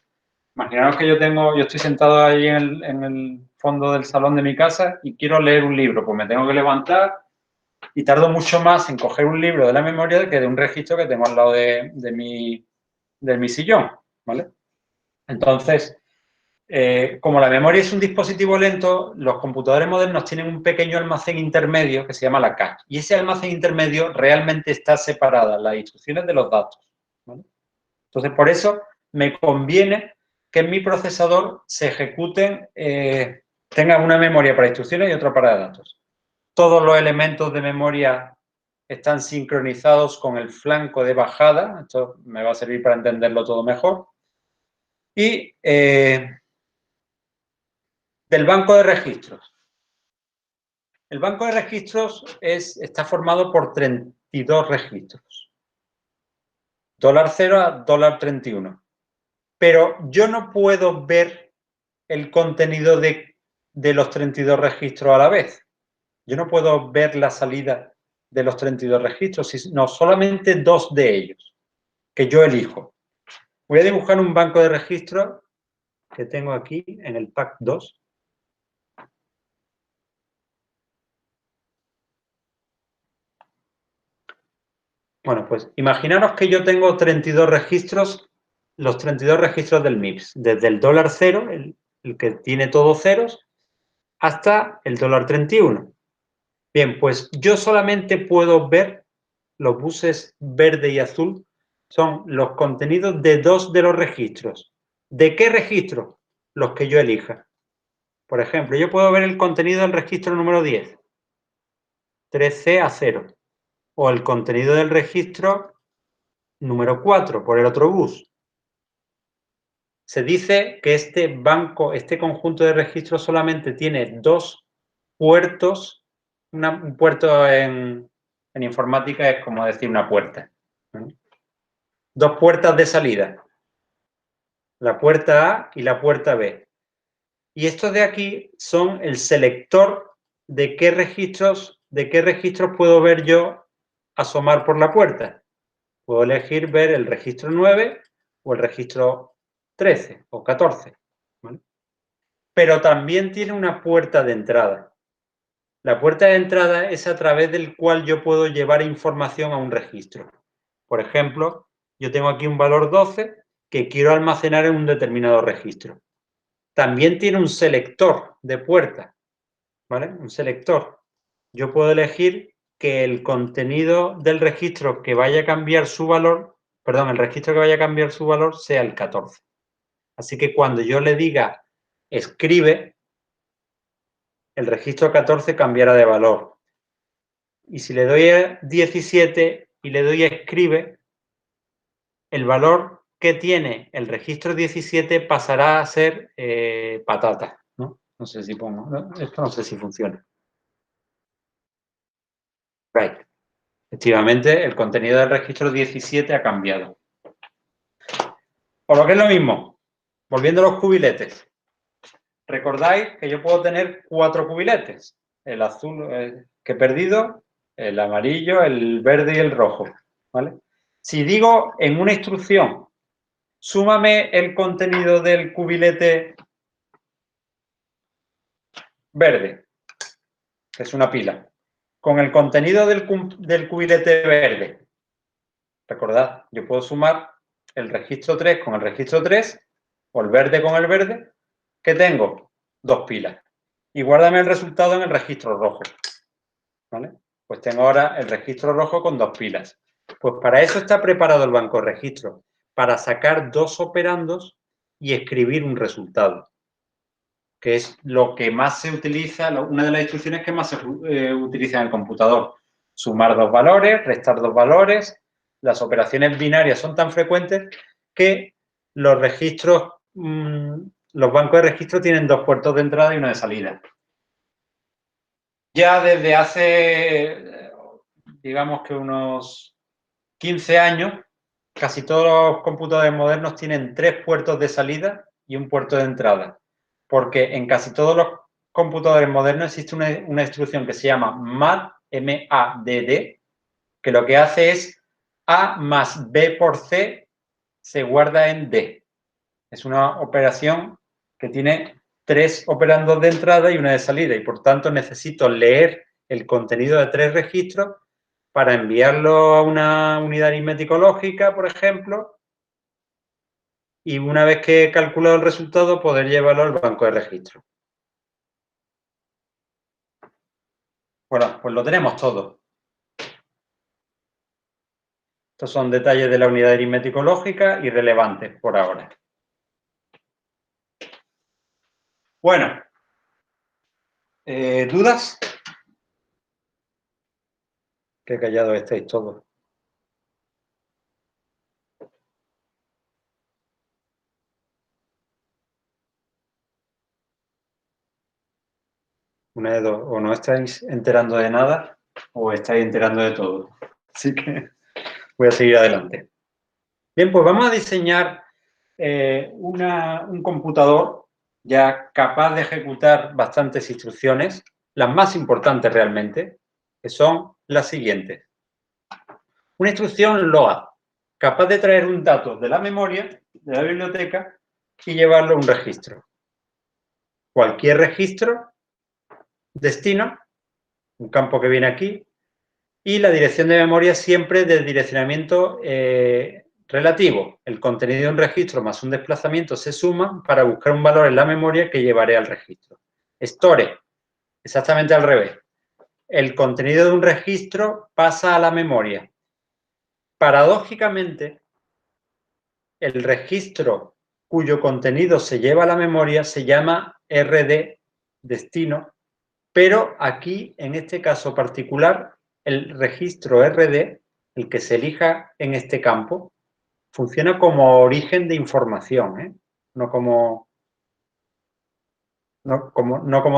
imaginaos que yo estoy sentado ahí en el fondo del salón de mi casa y quiero leer un libro, pues me tengo que levantar y tardo mucho más en coger un libro de la memoria que de un registro que tengo al lado de mi sillón, ¿vale? Entonces, como la memoria es un dispositivo lento, los computadores modernos tienen un pequeño almacén intermedio que se llama la cache. Y ese almacén intermedio realmente está separada las instrucciones de los datos, ¿vale? Entonces, por eso me conviene que en mi procesador se ejecuten, tenga una memoria para instrucciones y otra para datos. Todos los elementos de memoria están sincronizados con el flanco de bajada. Esto me va a servir para entenderlo todo mejor. Y del banco de registros. El banco de registros está formado por 32 registros. $0 a $31. Pero yo no puedo ver el contenido de los 32 registros a la vez. Yo no puedo ver la salida de los 32 registros, sino solamente 2 de ellos, que yo elijo. Voy a dibujar un banco de registros que tengo aquí en el pack 2. Bueno, pues imaginaros que yo tengo 32 registros, los 32 registros del MIPS, desde el $0, el que tiene todos ceros, hasta el $31. Bien, pues yo solamente puedo ver los buses verde y azul, son los contenidos de 2 de los registros. ¿De qué registro? Los que yo elija. Por ejemplo, yo puedo ver el contenido del registro número 10, 3C a 0, o el contenido del registro número 4 por el otro bus. Se dice que este banco, este conjunto de registros solamente tiene 2 puertos. Un puerto en informática es como decir una puerta. 2 puertas de salida. La puerta A y la puerta B. Y estos de aquí son el selector de qué registros puedo ver yo asomar por la puerta. Puedo elegir ver el registro 9 o el registro 13 o 14. ¿Vale? Pero también tiene una puerta de entrada. La puerta de entrada es a través del cual yo puedo llevar información a un registro. Por ejemplo, yo tengo aquí un valor 12 que quiero almacenar en un determinado registro. También tiene un selector de puerta, ¿vale? Un selector. Yo puedo elegir que el contenido del registro que vaya a cambiar su valor, perdón, el registro que vaya a cambiar su valor sea el 14. Así que cuando yo le diga escribe, el registro 14 cambiará de valor. Y si le doy a 17 y le doy a escribe, el valor que tiene el registro 17 pasará a ser patata, ¿no? No sé si pongo, ¿no? Esto no sé si funciona. Right. Efectivamente, el contenido del registro 17 ha cambiado. Por lo que es lo mismo, volviendo a los cubiletes. Recordáis que yo puedo tener 4 cubiletes. El azul que he perdido, el amarillo, el verde y el rojo. ¿Vale? Si digo en una instrucción, súmame el contenido del cubilete verde, que es una pila, con el contenido del cubilete verde. Recordad, yo puedo sumar el registro 3 con el registro 3, o el verde con el verde, que tengo 2 pilas. Y guárdame el resultado en el registro rojo. ¿Vale? Pues tengo ahora el registro rojo con 2 pilas. Pues para eso está preparado el banco de registros, para sacar 2 operandos y escribir un resultado, que es lo que más se utiliza, una de las instrucciones que más se utiliza en el computador. Sumar dos valores, restar dos valores. Las operaciones binarias son tan frecuentes que los registros, los bancos de registro tienen dos puertos de entrada y uno de salida. Ya desde hace, digamos que unos 15 años, casi todos los computadores modernos tienen tres puertos de salida y un puerto de entrada, porque en casi todos los computadores modernos existe una instrucción que se llama MADD, M-A-D-D, que lo que hace es A más B por C se guarda en D. Es una operación que tiene tres operandos de entrada y una de salida, y por tanto necesito leer el contenido de tres registros para enviarlo a una unidad aritmético lógica, por ejemplo, y una vez que he calculado el resultado, poder llevarlo al banco de registro. Bueno, pues lo tenemos todo. Estos son detalles de la unidad aritmético lógica irrelevantes por ahora. Bueno, ¿dudas? Qué callados estáis todos. Una de dos, o no estáis enterando de nada o estáis enterando de todo. Así que voy a seguir adelante. Bien, pues vamos a diseñar un computador ya capaz de ejecutar bastantes instrucciones, las más importantes realmente, que son las siguientes. Una instrucción LOAD, capaz de traer un dato de la memoria, de la biblioteca, y llevarlo a un registro. Cualquier registro, destino, un campo que viene aquí, y la dirección de memoria siempre del direccionamiento relativo. El contenido de un registro más un desplazamiento se suman para buscar un valor en la memoria que llevaré al registro. Store, exactamente al revés. El contenido de un registro pasa a la memoria. Paradójicamente, el registro cuyo contenido se lleva a la memoria se llama RD, destino, pero aquí, en este caso particular, el registro RD, el que se elija en este campo, funciona como origen de información, no como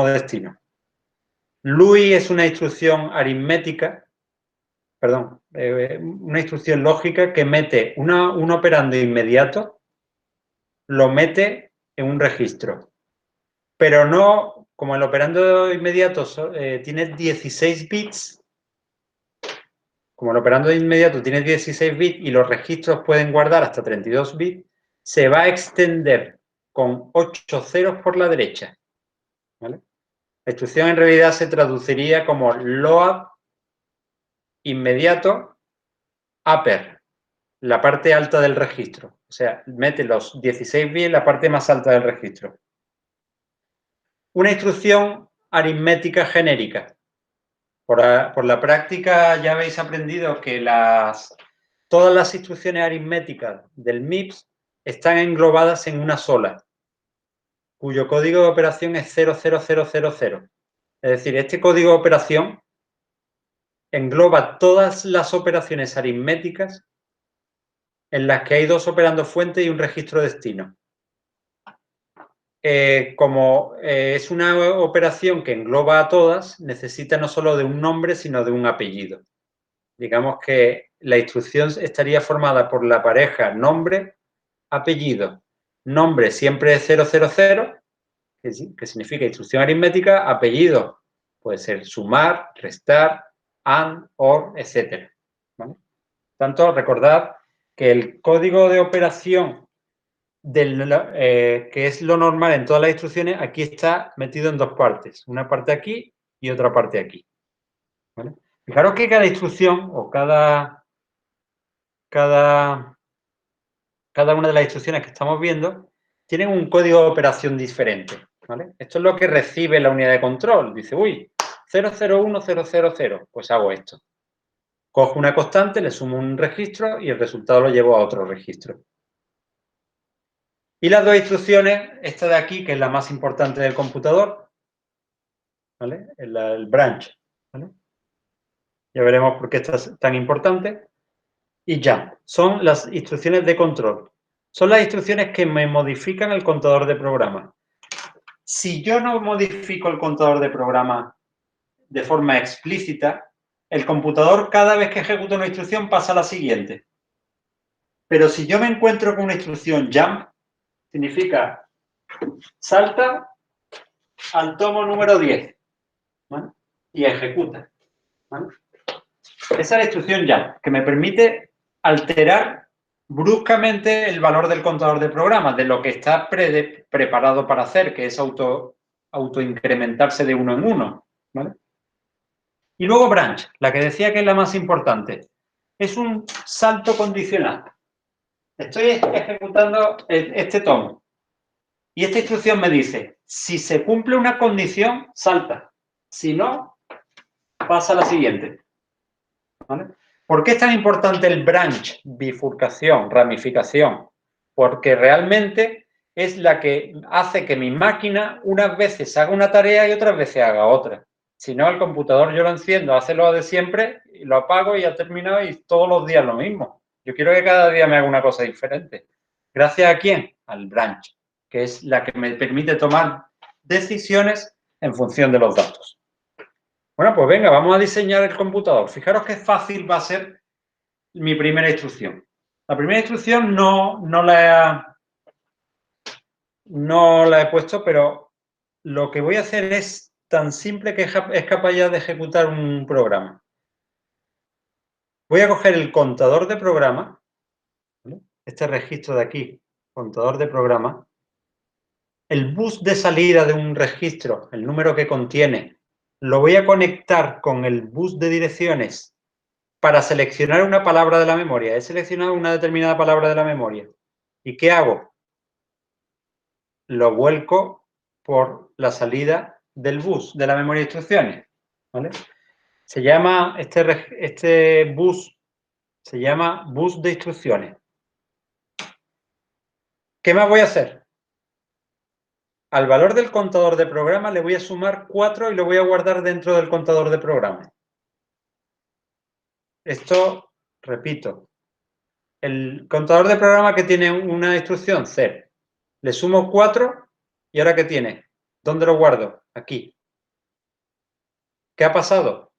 destino. LUI es una instrucción aritmética, perdón, una instrucción lógica que mete un operando inmediato, lo mete en un registro, pero no, como el operando inmediato tiene 16 bits, como el operando de inmediato tiene 16 bits y los registros pueden guardar hasta 32 bits, se va a extender con 8 ceros por la derecha. ¿Vale? La instrucción en realidad se traduciría como load inmediato upper, la parte alta del registro. O sea, mete los 16 bits en la parte más alta del registro. Una instrucción aritmética genérica. Por la práctica ya habéis aprendido que todas las instrucciones aritméticas del MIPS están englobadas en una sola, cuyo código de operación es 00000. Es decir, este código de operación engloba todas las operaciones aritméticas en las que hay dos operandos fuente y un registro destino. Como es una operación que engloba a todas, necesita no solo de un nombre, sino de un apellido. Digamos que la instrucción estaría formada por la pareja nombre-apellido. Nombre siempre es 000, que significa instrucción aritmética. Apellido puede ser sumar, restar, and, or, etc. ¿Vale? Tanto, recordad que el código de operación que es lo normal en todas las instrucciones, aquí está metido en dos partes. Una parte aquí y otra parte aquí. ¿Vale? Fijaros que cada instrucción o cada una de las instrucciones que estamos viendo tienen un código de operación diferente. ¿Vale? Esto es lo que recibe la unidad de control. Dice, uy, 001000, pues hago esto. Cojo una constante, le sumo un registro y el resultado lo llevo a otro registro. Y las dos instrucciones, esta de aquí, que es la más importante del computador, ¿vale? El branch, ¿vale? Ya veremos por qué esto es tan importante. Y ya, son las instrucciones de control. Son las instrucciones que me modifican el contador de programa. Si yo no modifico el contador de programa de forma explícita, el computador cada vez que ejecuta una instrucción pasa a la siguiente. Pero si yo me encuentro con una instrucción jump, significa salta al tomo número 10, ¿vale? Y ejecuta, ¿vale? Esa es la instrucción jump, que me permite alterar bruscamente el valor del contador de programa, de lo que está preparado para hacer, que es autoincrementarse de uno en uno, ¿vale? Y luego branch, la que decía que es la más importante. Es un salto condicional. Estoy ejecutando este tomo. Y esta instrucción me dice, si se cumple una condición, salta. Si no, pasa a la siguiente. ¿Vale? ¿Por qué es tan importante el branch, bifurcación, ramificación? Porque realmente es la que hace que mi máquina unas veces haga una tarea y otras veces haga otra. Si no, el computador yo lo enciendo, hace lo de siempre, y lo apago y ya ha terminado y todos los días lo mismo. Yo quiero que cada día me haga una cosa diferente. ¿Gracias a quién? Al branch, que es la que me permite tomar decisiones en función de los datos. Bueno, pues venga, vamos a diseñar el computador. Fijaros qué fácil va a ser mi primera instrucción. La primera instrucción no la he puesto, pero lo que voy a hacer es tan simple que es capaz ya de ejecutar un programa. Voy a coger el contador de programa, ¿vale? Este registro de aquí, contador de programa, el bus de salida de un registro, el número que contiene, lo voy a conectar con el bus de direcciones para seleccionar una palabra de la memoria. He seleccionado una determinada palabra de la memoria. ¿Y qué hago? Lo vuelco por la salida del bus de la memoria de instrucciones, ¿vale? Se llama, este bus se llama bus de instrucciones. ¿Qué más voy a hacer? Al valor del contador de programa le voy a sumar 4 y lo voy a guardar dentro del contador de programa. Esto, repito, el contador de programa que tiene una instrucción 0. Le sumo 4 y ahora ¿qué tiene? ¿Dónde lo guardo? Aquí. ¿Qué ha pasado?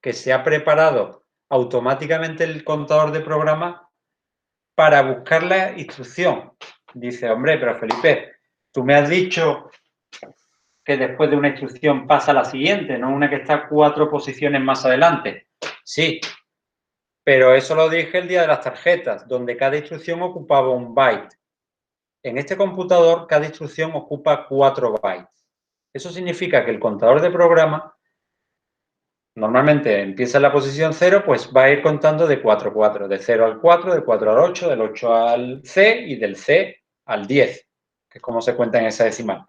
Que se ha preparado automáticamente el contador de programa para buscar la instrucción. Dice, hombre, pero Felipe, tú me has dicho que después de una instrucción pasa a la siguiente, no una que está 4 posiciones más adelante. Sí, pero eso lo dije el día de las tarjetas, donde cada instrucción ocupaba un byte. En este computador, cada instrucción ocupa 4 bytes. Eso significa que el contador de programa normalmente empieza en la posición 0, pues va a ir contando de 4 a 4, de 0 al 4, de 4 al 8, del 8 al C y del C al 10, que es como se cuenta en esa decimal.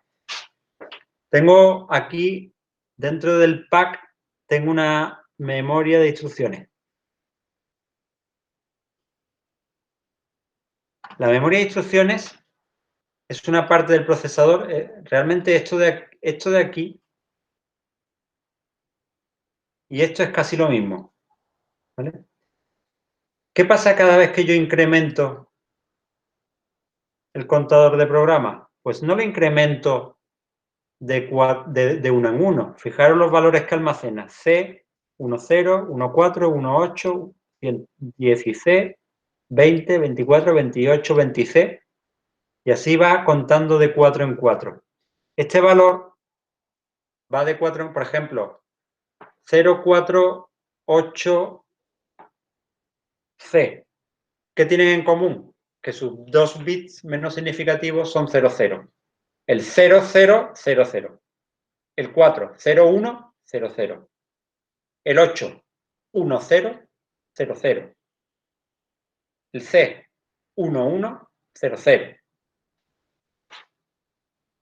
Tengo aquí, dentro del pack, tengo una memoria de instrucciones. La memoria de instrucciones es una parte del procesador. Realmente esto de aquí y esto es casi lo mismo, ¿vale? ¿Qué pasa cada vez que yo incremento el contador de programa? Pues no lo incremento de uno en uno. Fijaros los valores que almacena. C, 1,0, 1,4, 1,8, 10 20, 24, 28, 20C. Y así va contando de 4 en 4. Este valor va de 4, por ejemplo, 048C. ¿Qué tienen en común? Que sus 2 bits menos significativos son 00. El 0000. El 4, 01, 00. El 8, 10, 00. El C, 11, 00.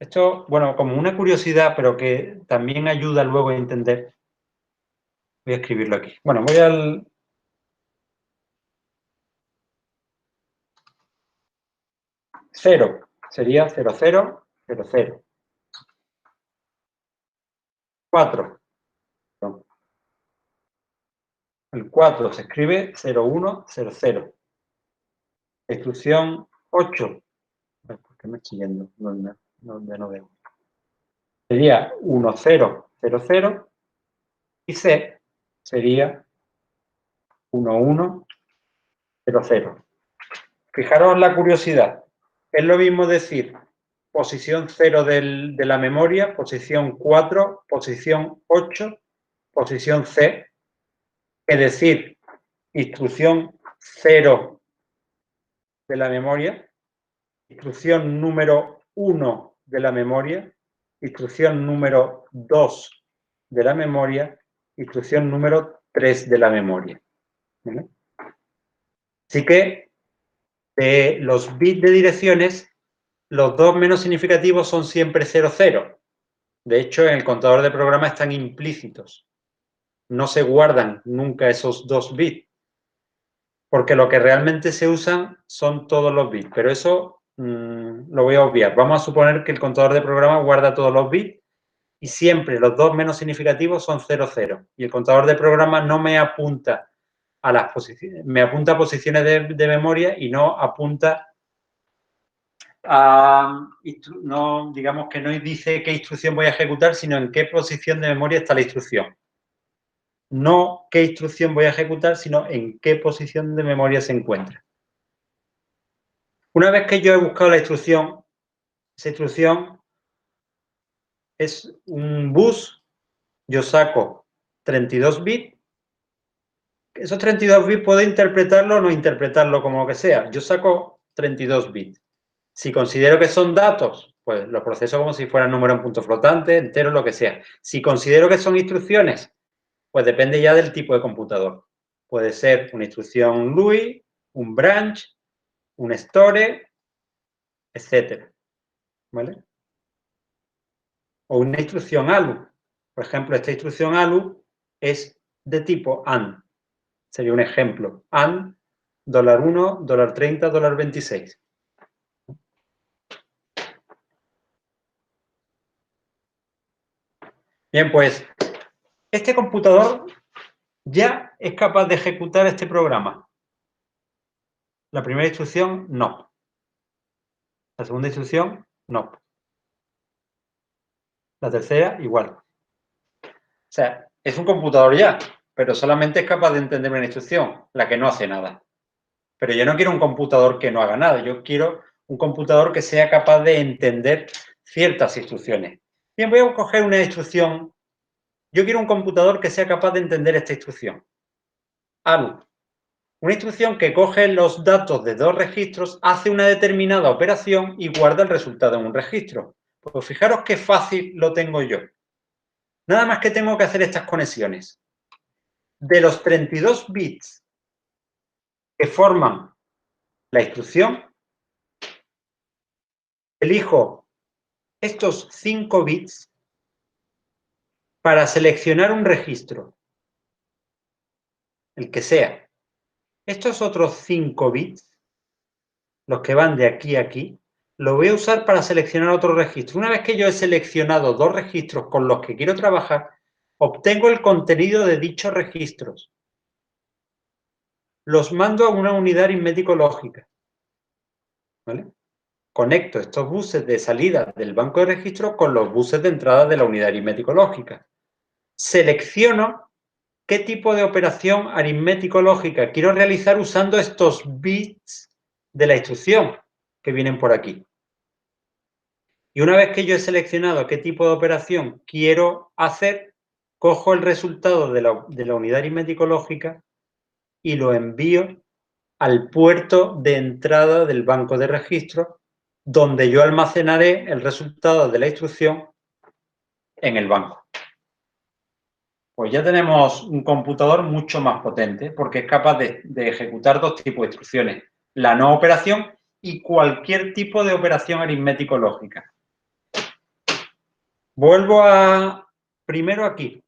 Esto, bueno, como una curiosidad, pero que también ayuda luego a entender. Voy a escribirlo aquí. Bueno, voy al... 0. Sería 00, 00. 4. El 4 se escribe 0100. La instrucción 8. ¿Por qué me estoy yendo? Donde no veo. Sería 1000 y C sería 1100. Fijaros la curiosidad. Es lo mismo decir posición 0 de la memoria, posición 4, posición 8, posición C, que decir instrucción 0 de la memoria, instrucción número 1 de la memoria, instrucción número 2 de la memoria, instrucción número 3 de la memoria. ¿Vale? Así que de los bits de direcciones, los dos menos significativos son siempre 00. De hecho, en el contador de programa están implícitos. No se guardan nunca esos 2 bits, porque lo que realmente se usan son todos los bits, pero eso lo voy a obviar. Vamos a suponer que el contador de programa guarda todos los bits y siempre los dos menos significativos son 00. Y el contador de programa no me apunta a las posiciones, me apunta a posiciones de memoria y no apunta no, digamos que no dice qué instrucción voy a ejecutar, sino en qué posición de memoria está la instrucción. No qué instrucción voy a ejecutar, sino en qué posición de memoria se encuentra. Una vez que yo he buscado la instrucción, esa instrucción es un bus, yo saco 32 bits. Esos 32 bits puedo interpretarlo o no interpretarlo como lo que sea. Yo saco 32 bits. Si considero que son datos, pues los proceso como si fueran números en punto flotante, entero, lo que sea. Si considero que son instrucciones, pues depende ya del tipo de computador. Puede ser una instrucción LUI, un branch, un store, etcétera. ¿Vale? O una instrucción ALU. Por ejemplo, esta instrucción ALU es de tipo AND. Sería un ejemplo. AND, $1, $30, $26. Bien, pues este computador ya es capaz de ejecutar este programa. La primera instrucción, no. La segunda instrucción, no. La tercera, igual. O sea, es un computador ya, pero solamente es capaz de entender una instrucción, la que no hace nada. Pero yo no quiero un computador que no haga nada, yo quiero un computador que sea capaz de entender ciertas instrucciones. Bien, voy a coger una instrucción. Yo quiero un computador que sea capaz de entender esta instrucción. ALU. Una instrucción que coge los datos de dos registros, hace una determinada operación y guarda el resultado en un registro. Pues fijaros qué fácil lo tengo yo. Nada más que tengo que hacer estas conexiones. De los 32 bits que forman la instrucción, elijo estos 5 bits para seleccionar un registro, el que sea. Estos otros 5 bits, los que van de aquí a aquí, lo voy a usar para seleccionar otro registro. Una vez que yo he seleccionado dos registros con los que quiero trabajar, obtengo el contenido de dichos registros. Los mando a una unidad aritmético lógica. ¿Vale? Conecto estos buses de salida del banco de registros con los buses de entrada de la unidad aritmético lógica. Selecciono qué tipo de operación aritmético lógica quiero realizar usando estos bits de la instrucción que vienen por aquí. Y una vez que yo he seleccionado qué tipo de operación quiero hacer, cojo el resultado de la unidad aritmético lógica y lo envío al puerto de entrada del banco de registros, donde yo almacenaré el resultado de la instrucción en el banco. Pues ya tenemos un computador mucho más potente porque es capaz de ejecutar dos tipos de instrucciones, la no operación y cualquier tipo de operación aritmético lógica. Vuelvo primero aquí.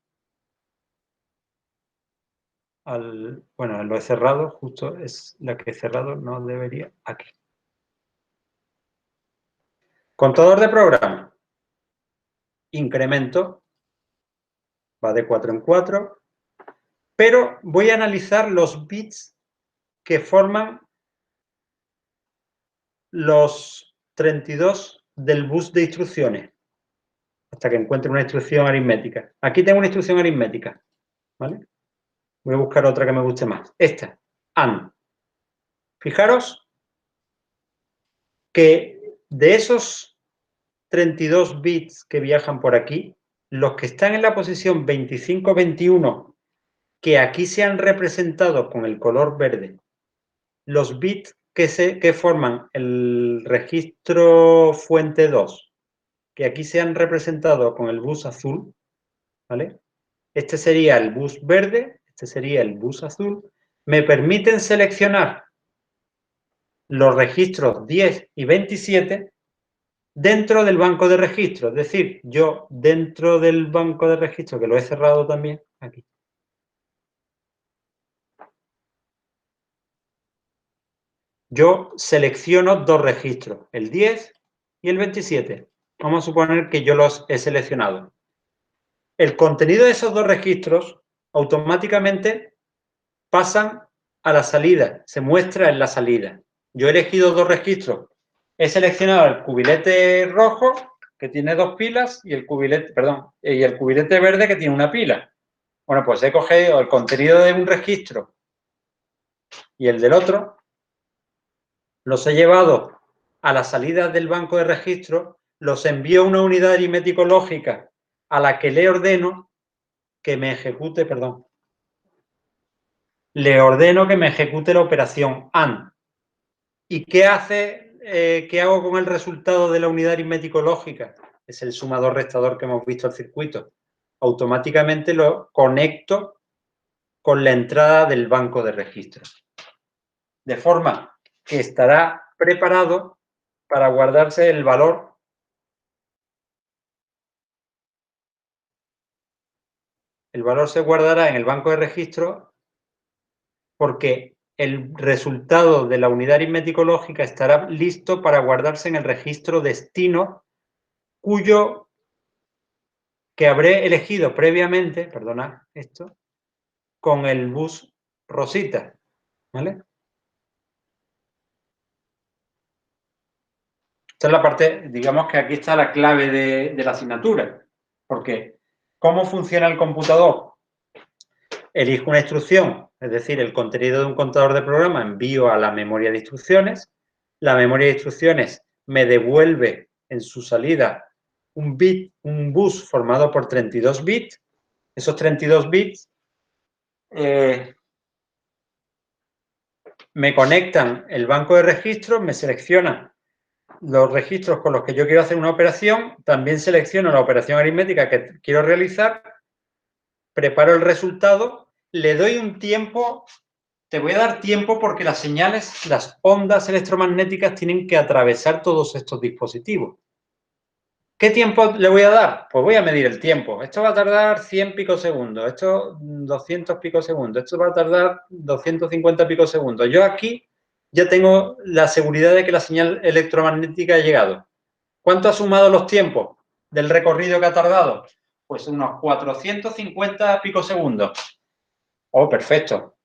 Bueno, lo he cerrado, justo es la que he cerrado, no debería, aquí. Contador de programa. Incremento, va de 4 en 4, pero voy a analizar los bits que forman los 32 del bus de instrucciones, hasta que encuentre una instrucción aritmética. Aquí tengo una instrucción aritmética, ¿vale? Voy a buscar otra que me guste más. Esta, AND. Fijaros que de esos 32 bits que viajan por aquí, los que están en la posición 25-21, que aquí se han representado con el color verde, los bits que forman el registro fuente 2, que aquí se han representado con el bus azul, ¿vale? Este sería el bus verde, este sería el bus azul. Me permiten seleccionar los registros 10 y 27 dentro del banco de registros. Es decir, yo dentro del banco de registros, que lo he cerrado también, aquí. Yo selecciono dos registros, el 10 y el 27. Vamos a suponer que yo los he seleccionado. El contenido de esos dos registros automáticamente pasan a la salida, se muestra en la salida. Yo he elegido dos registros. He seleccionado el cubilete rojo, que tiene dos pilas, y el cubilete, y el cubilete verde, que tiene una pila. Bueno, pues he cogido el contenido de un registro y el del otro, los he llevado a la salida del banco de registros, los envío a una unidad aritmético-lógica a la que le ordeno que me ejecute, le ordeno que me ejecute la operación AND. ¿Y qué hace, qué hago con el resultado de la unidad aritmético-lógica? Es el sumador-restador que hemos visto al circuito. Automáticamente lo conecto con la entrada del banco de registros. De forma que estará preparado para guardarse el valor. El valor se guardará en el banco de registros porque el resultado de la unidad aritmético-lógica estará listo para guardarse en el registro destino, que habré elegido previamente, perdonad esto, con el bus rosita, ¿vale? Esta es la parte, digamos que aquí está la clave de la asignatura, porque ¿cómo funciona el computador? Elijo una instrucción, es decir, el contenido de un contador de programa, envío a la memoria de instrucciones, la memoria de instrucciones me devuelve en su salida un bus formado por 32 bits, esos 32 bits me conectan el banco de registros, me seleccionan los registros con los que yo quiero hacer una operación, también selecciono la operación aritmética que quiero realizar, preparo el resultado, le doy un tiempo, te voy a dar tiempo porque las señales, las ondas electromagnéticas tienen que atravesar todos estos dispositivos. ¿Qué tiempo le voy a dar? Pues voy a medir el tiempo. Esto va a tardar 100 picosegundos, esto 200 picosegundos, esto va a tardar 250 picosegundos. Yo aquí ya tengo la seguridad de que la señal electromagnética ha llegado. ¿Cuánto ha sumado los tiempos del recorrido que ha tardado? Pues unos 450 picosegundos. Oh, perfecto.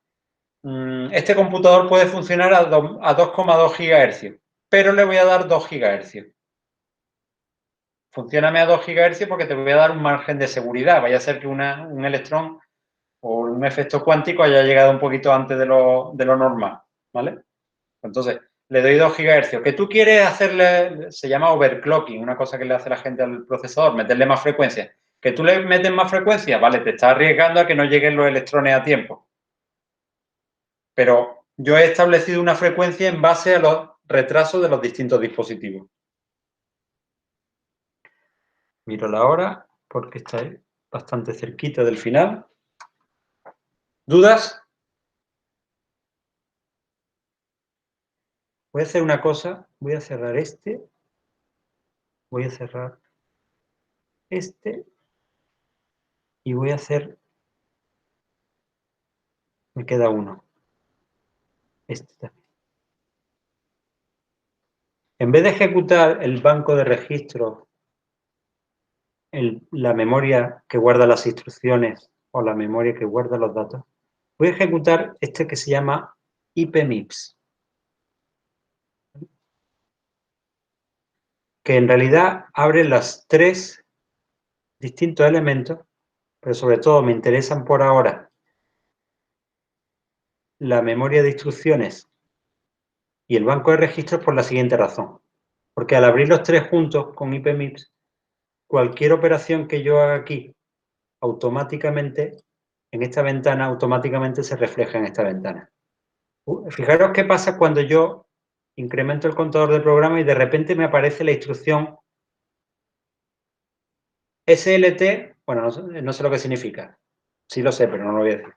Este computador puede funcionar a 2,2 GHz, pero le voy a dar 2 GHz. Funcióname a 2 GHz porque te voy a dar un margen de seguridad. Vaya a ser que un electrón o un efecto cuántico haya llegado un poquito antes de lo normal, ¿vale? Entonces, le doy 2 GHz. ¿Que tú quieres hacerle? Se llama overclocking, una cosa que le hace la gente al procesador, meterle más frecuencia. ¿Que tú le metes más frecuencia? Vale, te estás arriesgando a que no lleguen los electrones a tiempo. Pero yo he establecido una frecuencia en base a los retrasos de los distintos dispositivos. Miro la hora porque está bastante cerquita del final. ¿Dudas? Voy a hacer una cosa. Voy a cerrar este. Voy a cerrar este. Y voy a hacer... Me queda uno. Este también. En vez de ejecutar el banco de registros, la memoria que guarda las instrucciones o la memoria que guarda los datos, voy a ejecutar este que se llama IPMIPS, que en realidad abre los 3 distintos elementos, pero sobre todo me interesan por ahora la memoria de instrucciones y el banco de registros por la siguiente razón. Porque al abrir los 3 juntos con IPMIPS, cualquier operación que yo haga aquí, automáticamente, en esta ventana, automáticamente se refleja en esta ventana. Fijaros qué pasa cuando yo incremento el contador de programa y de repente me aparece la instrucción SLT, bueno, no sé lo que significa. Sí lo sé, pero no lo voy a decir.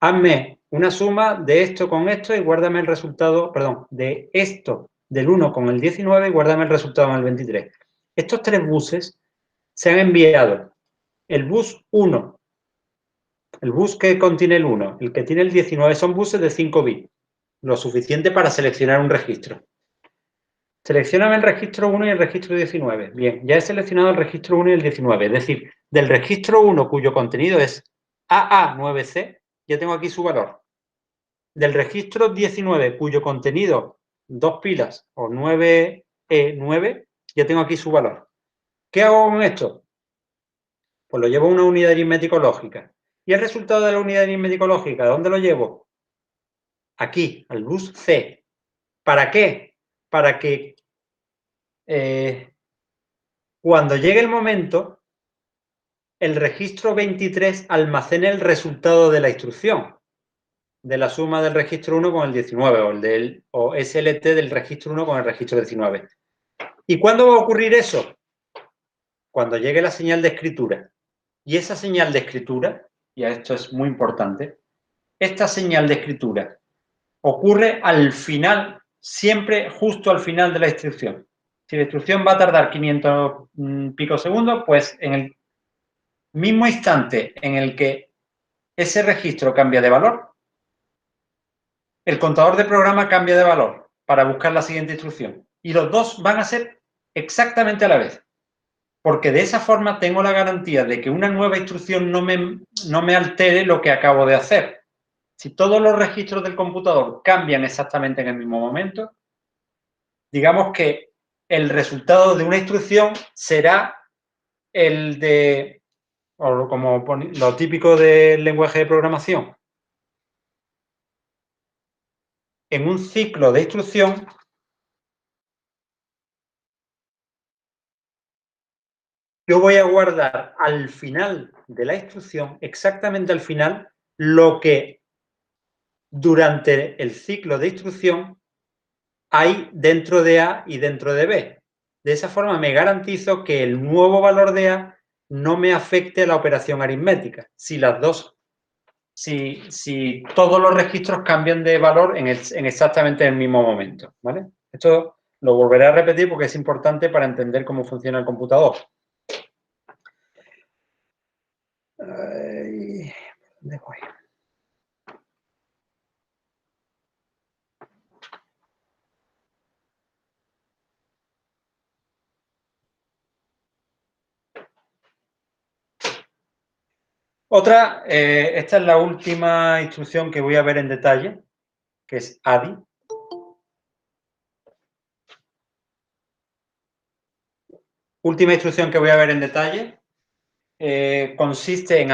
Hazme una suma de esto con esto y guárdame el resultado, perdón, de esto del 1 con el 19 y guárdame el resultado en el 23. Estos 3 buses se han enviado. El bus 1, el bus que contiene el 1, el que tiene el 19, son buses de 5 bits, lo suficiente para seleccionar un registro. Seleccioname el registro 1 y el registro 19. Bien, ya he seleccionado el registro 1 y el 19. Es decir, del registro 1, cuyo contenido es AA9C, ya tengo aquí su valor. Del registro 19, cuyo contenido 2 pilas o 9E9, ya tengo aquí su valor. ¿Qué hago con esto? Pues lo llevo a una unidad aritmético lógica. ¿Y el resultado de la unidad aritmético lógica, dónde lo llevo? Aquí, al bus C. ¿Para qué? Para que cuando llegue el momento, el registro 23 almacene el resultado de la instrucción, de la suma del registro 1 con el 19, o SLT del registro 1 con el registro 19. ¿Y cuándo va a ocurrir eso? Cuando llegue la señal de escritura. Y esa señal de escritura, y esto es muy importante, esta señal de escritura ocurre al final, siempre justo al final de la instrucción. Si la instrucción va a tardar 500 picosegundos, pues en el mismo instante en el que ese registro cambia de valor, el contador de programa cambia de valor para buscar la siguiente instrucción. Y los dos van a ser exactamente a la vez. Porque de esa forma tengo la garantía de que una nueva instrucción no me altere lo que acabo de hacer. Si todos los registros del computador cambian exactamente en el mismo momento, digamos que el resultado de una instrucción será el de, o como lo típico del lenguaje de programación. En un ciclo de instrucción, yo voy a guardar al final de la instrucción, exactamente al final, lo que durante el ciclo de instrucción hay dentro de A y dentro de B. De esa forma me garantizo que el nuevo valor de A no me afecte a la operación aritmética. Si todos los registros cambian de valor en exactamente el mismo momento, ¿vale? Esto lo volveré a repetir porque es importante para entender cómo funciona el computador. ¿Dónde voy? Esta es la última instrucción que voy a ver en detalle, que es ADI. Última instrucción que voy a ver en detalle consiste en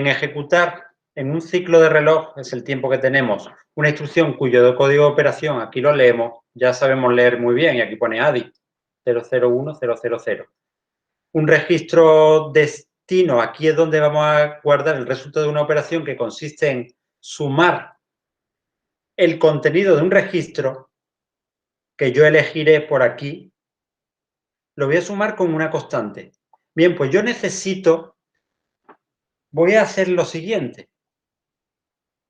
ejecutar en un ciclo de reloj, es el tiempo que tenemos, una instrucción cuyo código de operación, aquí lo leemos, ya sabemos leer muy bien, y aquí pone ADI 001000. Un registro destino, aquí es donde vamos a guardar el resultado de una operación que consiste en sumar el contenido de un registro que yo elegiré por aquí, lo voy a sumar con una constante. Bien, pues yo voy a hacer lo siguiente.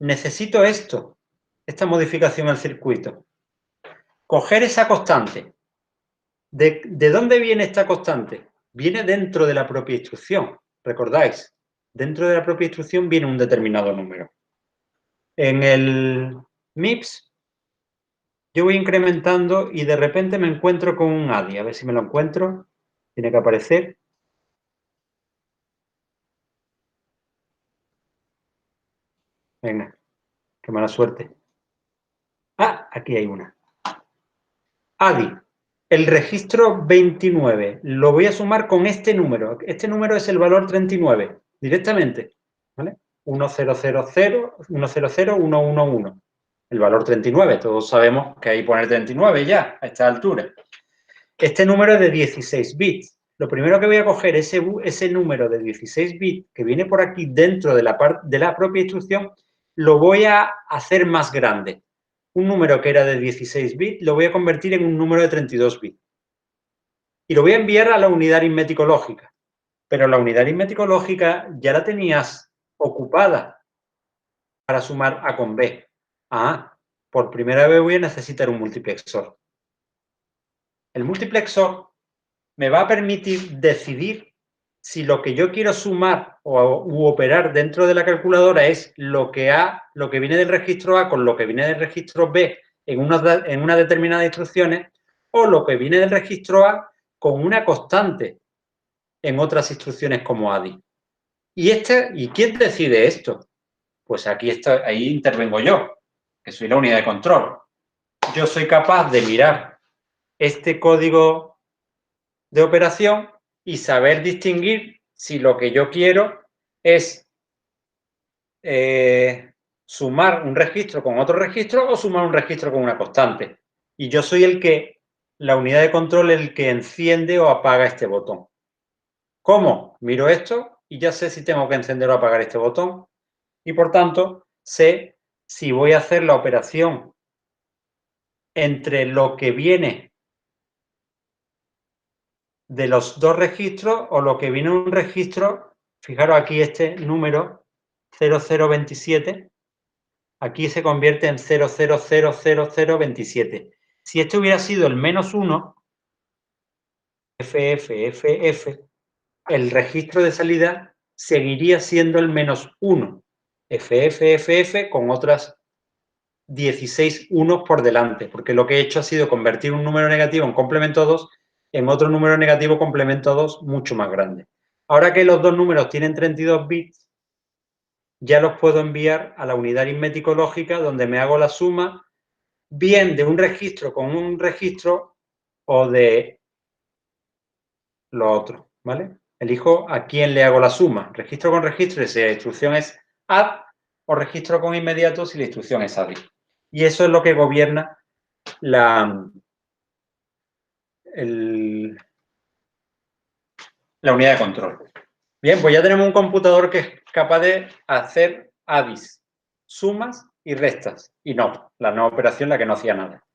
Necesito esta modificación al circuito. Coger esa constante. ¿De dónde viene esta constante? Viene dentro de la propia instrucción. ¿Recordáis? Dentro de la propia instrucción viene un determinado número. En el MIPS yo voy incrementando y de repente me encuentro con un ADI. A ver si me lo encuentro. Tiene que aparecer. Venga, qué mala suerte. Ah, aquí hay una. ADI, el registro 29, lo voy a sumar con este número. Este número es el valor 39, directamente, ¿vale? 1000, 100, 111. El valor 39, todos sabemos que ahí pone 39 ya, a esta altura. Este número es de 16 bits. Lo primero que voy a coger es ese número de 16 bits que viene por aquí dentro de la propia instrucción, lo voy a hacer más grande. Un número que era de 16 bits lo voy a convertir en un número de 32 bits. Y lo voy a enviar a la unidad aritmético lógica. Pero la unidad aritmético lógica ya la tenías ocupada para sumar A con B. Ah, por primera vez voy a necesitar un multiplexor. El multiplexor me va a permitir decidir si lo que yo quiero sumar u operar dentro de la calculadora es lo que viene del registro A con lo que viene del registro B en una determinada instrucciones, o lo que viene del registro A con una constante en otras instrucciones como ADI. ¿Y quién decide esto? Pues ahí intervengo yo, que soy la unidad de control. Yo soy capaz de mirar este código de operación y saber distinguir si lo que yo quiero es sumar un registro con otro registro o sumar un registro con una constante. Y yo soy la unidad de control, el que enciende o apaga este botón. ¿Cómo? Miro esto y ya sé si tengo que encender o apagar este botón. Y por tanto, sé si voy a hacer la operación entre lo que viene de los dos registros o lo que viene en un registro. Fijaros aquí este número 0027, aquí se convierte en 000027. Si este hubiera sido el -1, FFFF, el registro de salida seguiría siendo el -1, FFFF, con otras 16 unos por delante, porque lo que he hecho ha sido convertir un número negativo en complemento 2 en otro número negativo complemento 2 mucho más grande. Ahora que los dos números tienen 32 bits, ya los puedo enviar a la unidad aritmético lógica, donde me hago la suma bien de un registro con un registro o de lo otro, ¿vale? Elijo a quién le hago la suma, registro con registro si la instrucción es add, o registro con inmediato si la instrucción es add. Y eso es lo que gobierna la unidad de control. Bien, pues ya tenemos un computador que es capaz de hacer ADIs, sumas y restas, y no, la no operación, la que no hacía nada.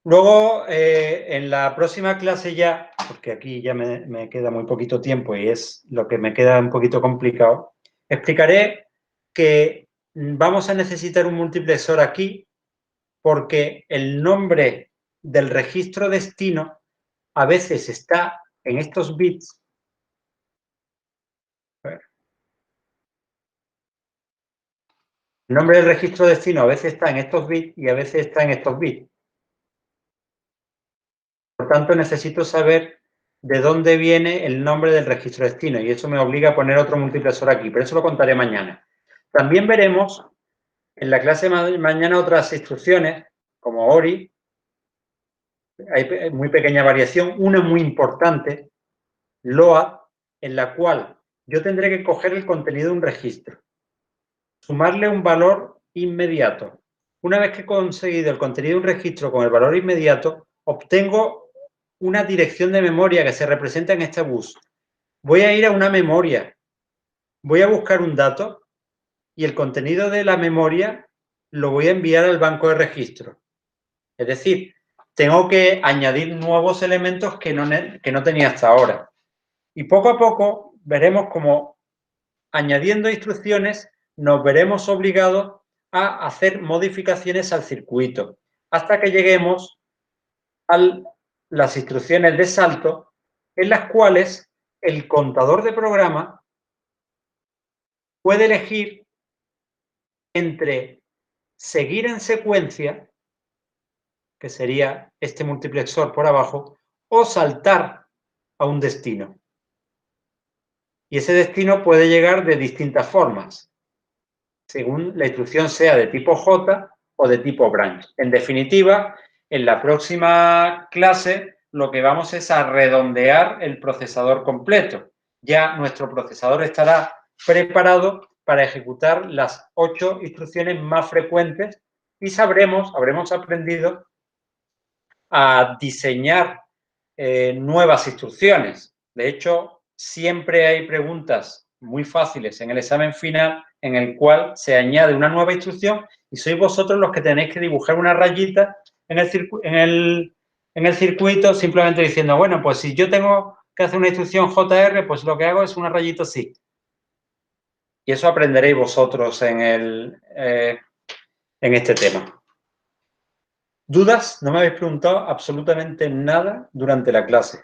Luego, en la próxima clase ya, porque aquí ya me queda muy poquito tiempo y es lo que me queda un poquito complicado, explicaré que vamos a necesitar un multiplexor aquí porque el nombre del registro destino a veces está en estos bits. El nombre del registro destino a veces está en estos bits y a veces está en estos bits. Por tanto, necesito saber de dónde viene el nombre del registro destino y eso me obliga a poner otro multiplexor aquí, pero eso lo contaré mañana. También veremos en la clase de mañana otras instrucciones, como ORI. Hay muy pequeña variación, una muy importante, LOAD, en la cual yo tendré que coger el contenido de un registro, sumarle un valor inmediato. Una vez que he conseguido el contenido de un registro con el valor inmediato, obtengo una dirección de memoria que se representa en este bus. Voy a ir a una memoria, voy a buscar un dato y el contenido de la memoria lo voy a enviar al banco de registro. Es decir, tengo que añadir nuevos elementos que no tenía hasta ahora. Y poco a poco veremos cómo, añadiendo instrucciones, nos veremos obligados a hacer modificaciones al circuito, hasta que lleguemos a las instrucciones de salto, en las cuales el contador de programa puede elegir entre seguir en secuencia, que sería este multiplexor por abajo, o saltar a un destino. Y ese destino puede llegar de distintas formas. según la instrucción sea de tipo J o de tipo branch. En definitiva, en la próxima clase lo que vamos es a redondear el procesador completo. Ya nuestro procesador estará preparado para ejecutar las 8 instrucciones más frecuentes y habremos aprendido a diseñar nuevas instrucciones. De hecho, siempre hay preguntas muy fáciles en el examen final en el cual se añade una nueva instrucción y sois vosotros los que tenéis que dibujar una rayita en el circuito simplemente diciendo, bueno, pues si yo tengo que hacer una instrucción JR, pues lo que hago es una rayita así. Y eso aprenderéis vosotros en este tema. ¿Dudas? No me habéis preguntado absolutamente nada durante la clase.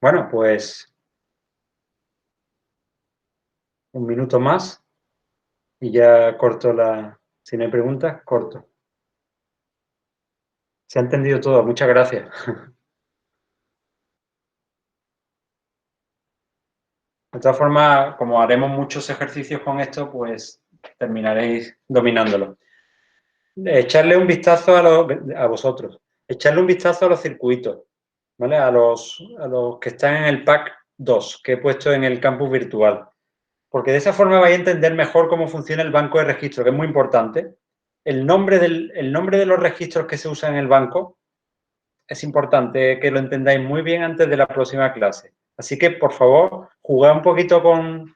Bueno, pues un minuto más y ya corto la... Si no hay preguntas, corto. Se ha entendido todo. Muchas gracias. De todas formas, como haremos muchos ejercicios con esto, pues terminaréis dominándolo. Echarle un vistazo a vosotros. Echarle un vistazo a los circuitos, ¿vale? A los que están en el pack 2 que he puesto en el campus virtual. Porque de esa forma vais a entender mejor cómo funciona el banco de registro, que es muy importante. El nombre de los registros que se usan en el banco es importante que lo entendáis muy bien antes de la próxima clase. Así que, por favor, jugad un poquito con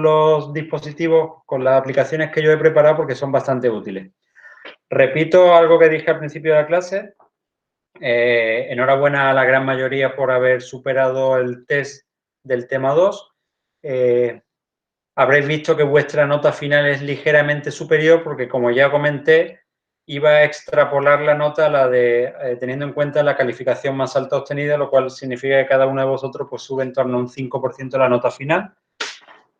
los dispositivos, con las aplicaciones que yo he preparado porque son bastante útiles. Repito algo que dije al principio de la clase. Enhorabuena a la gran mayoría por haber superado el test del tema 2. Habréis visto que vuestra nota final es ligeramente superior porque, como ya comenté, iba a extrapolar la nota a la de teniendo en cuenta la calificación más alta obtenida, lo cual significa que cada uno de vosotros pues, sube en torno a un 5% la nota final.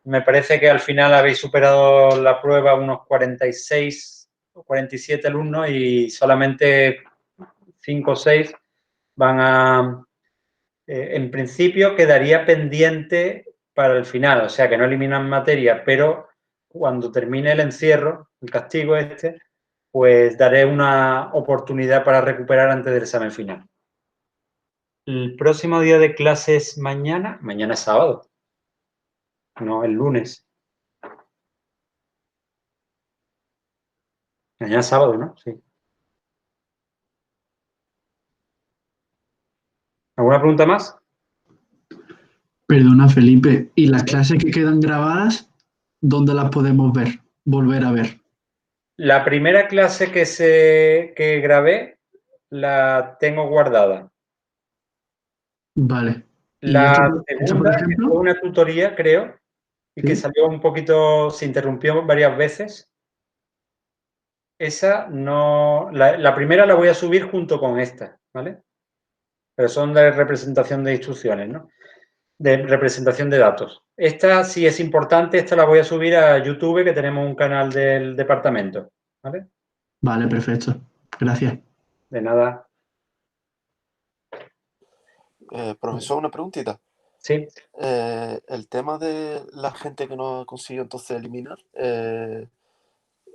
Me parece que al final habéis superado la prueba unos 46 o 47 alumnos y solamente 5 o 6 van a... en principio quedaría pendiente para el final, o sea que no eliminan materia, pero cuando termine el encierro, el castigo este, pues daré una oportunidad para recuperar antes del examen final. El próximo día de clases mañana es sábado, no el lunes. Mañana es sábado, ¿no? Sí. ¿Alguna pregunta más? Perdona, Felipe, ¿y las clases que quedan grabadas, dónde las podemos ver? Volver a ver. La primera clase que grabé la tengo guardada. Vale. ¿Y La esta, por segunda, que fue ejemplo? una tutoría, creo, y que Sí. salió un poquito, se interrumpió varias veces. Esa no. La primera la voy a subir junto con esta, ¿vale? Pero son de representación de instrucciones, ¿no? De representación de datos. Esta sí es importante, esta la voy a subir a YouTube, que tenemos un canal del departamento, ¿vale? Vale, perfecto. Gracias. De nada. Profesor, una preguntita. Sí. El tema de la gente que no ha conseguido entonces eliminar,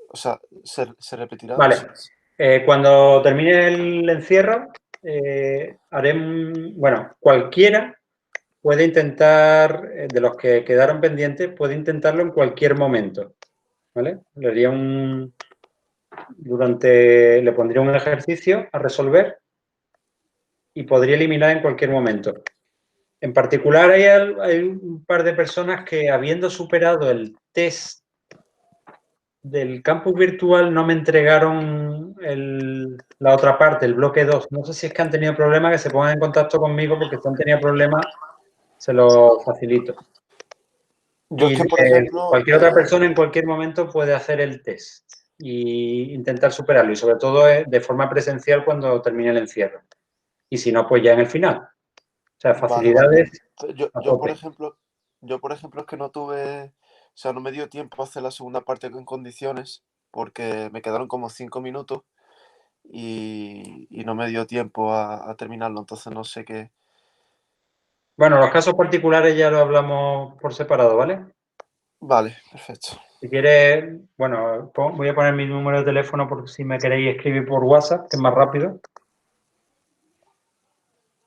o sea, ¿se repetirá? Vale. Cuando termine el encierro, haré bueno, cualquiera puede intentar, de los que quedaron pendientes, puede intentarlo en cualquier momento, ¿vale? Le pondría un ejercicio a resolver y podría eliminar en cualquier momento. En particular, hay un par de personas que, habiendo superado el test del campus virtual, no me entregaron la otra parte, el bloque 2. No sé si es que han tenido problemas, que se pongan en contacto conmigo, porque si han tenido problemas, se lo facilito. Yo Y es que, por ejemplo, cualquier otra persona en cualquier momento puede hacer el test e intentar superarlo, y sobre todo de forma presencial cuando termine el encierro. Y si no, pues ya en el final. O sea, facilidades a por tope. ejemplo, es que no tuve, o sea, no me dio tiempo a hacer la segunda parte en condiciones porque me quedaron como 5 minutos y no me dio tiempo a terminarlo, entonces no sé qué. Bueno, los casos particulares ya lo hablamos por separado, ¿vale? Vale, perfecto. Si quieres, bueno, voy a poner mi número de teléfono por si me queréis escribir por WhatsApp, que es más rápido.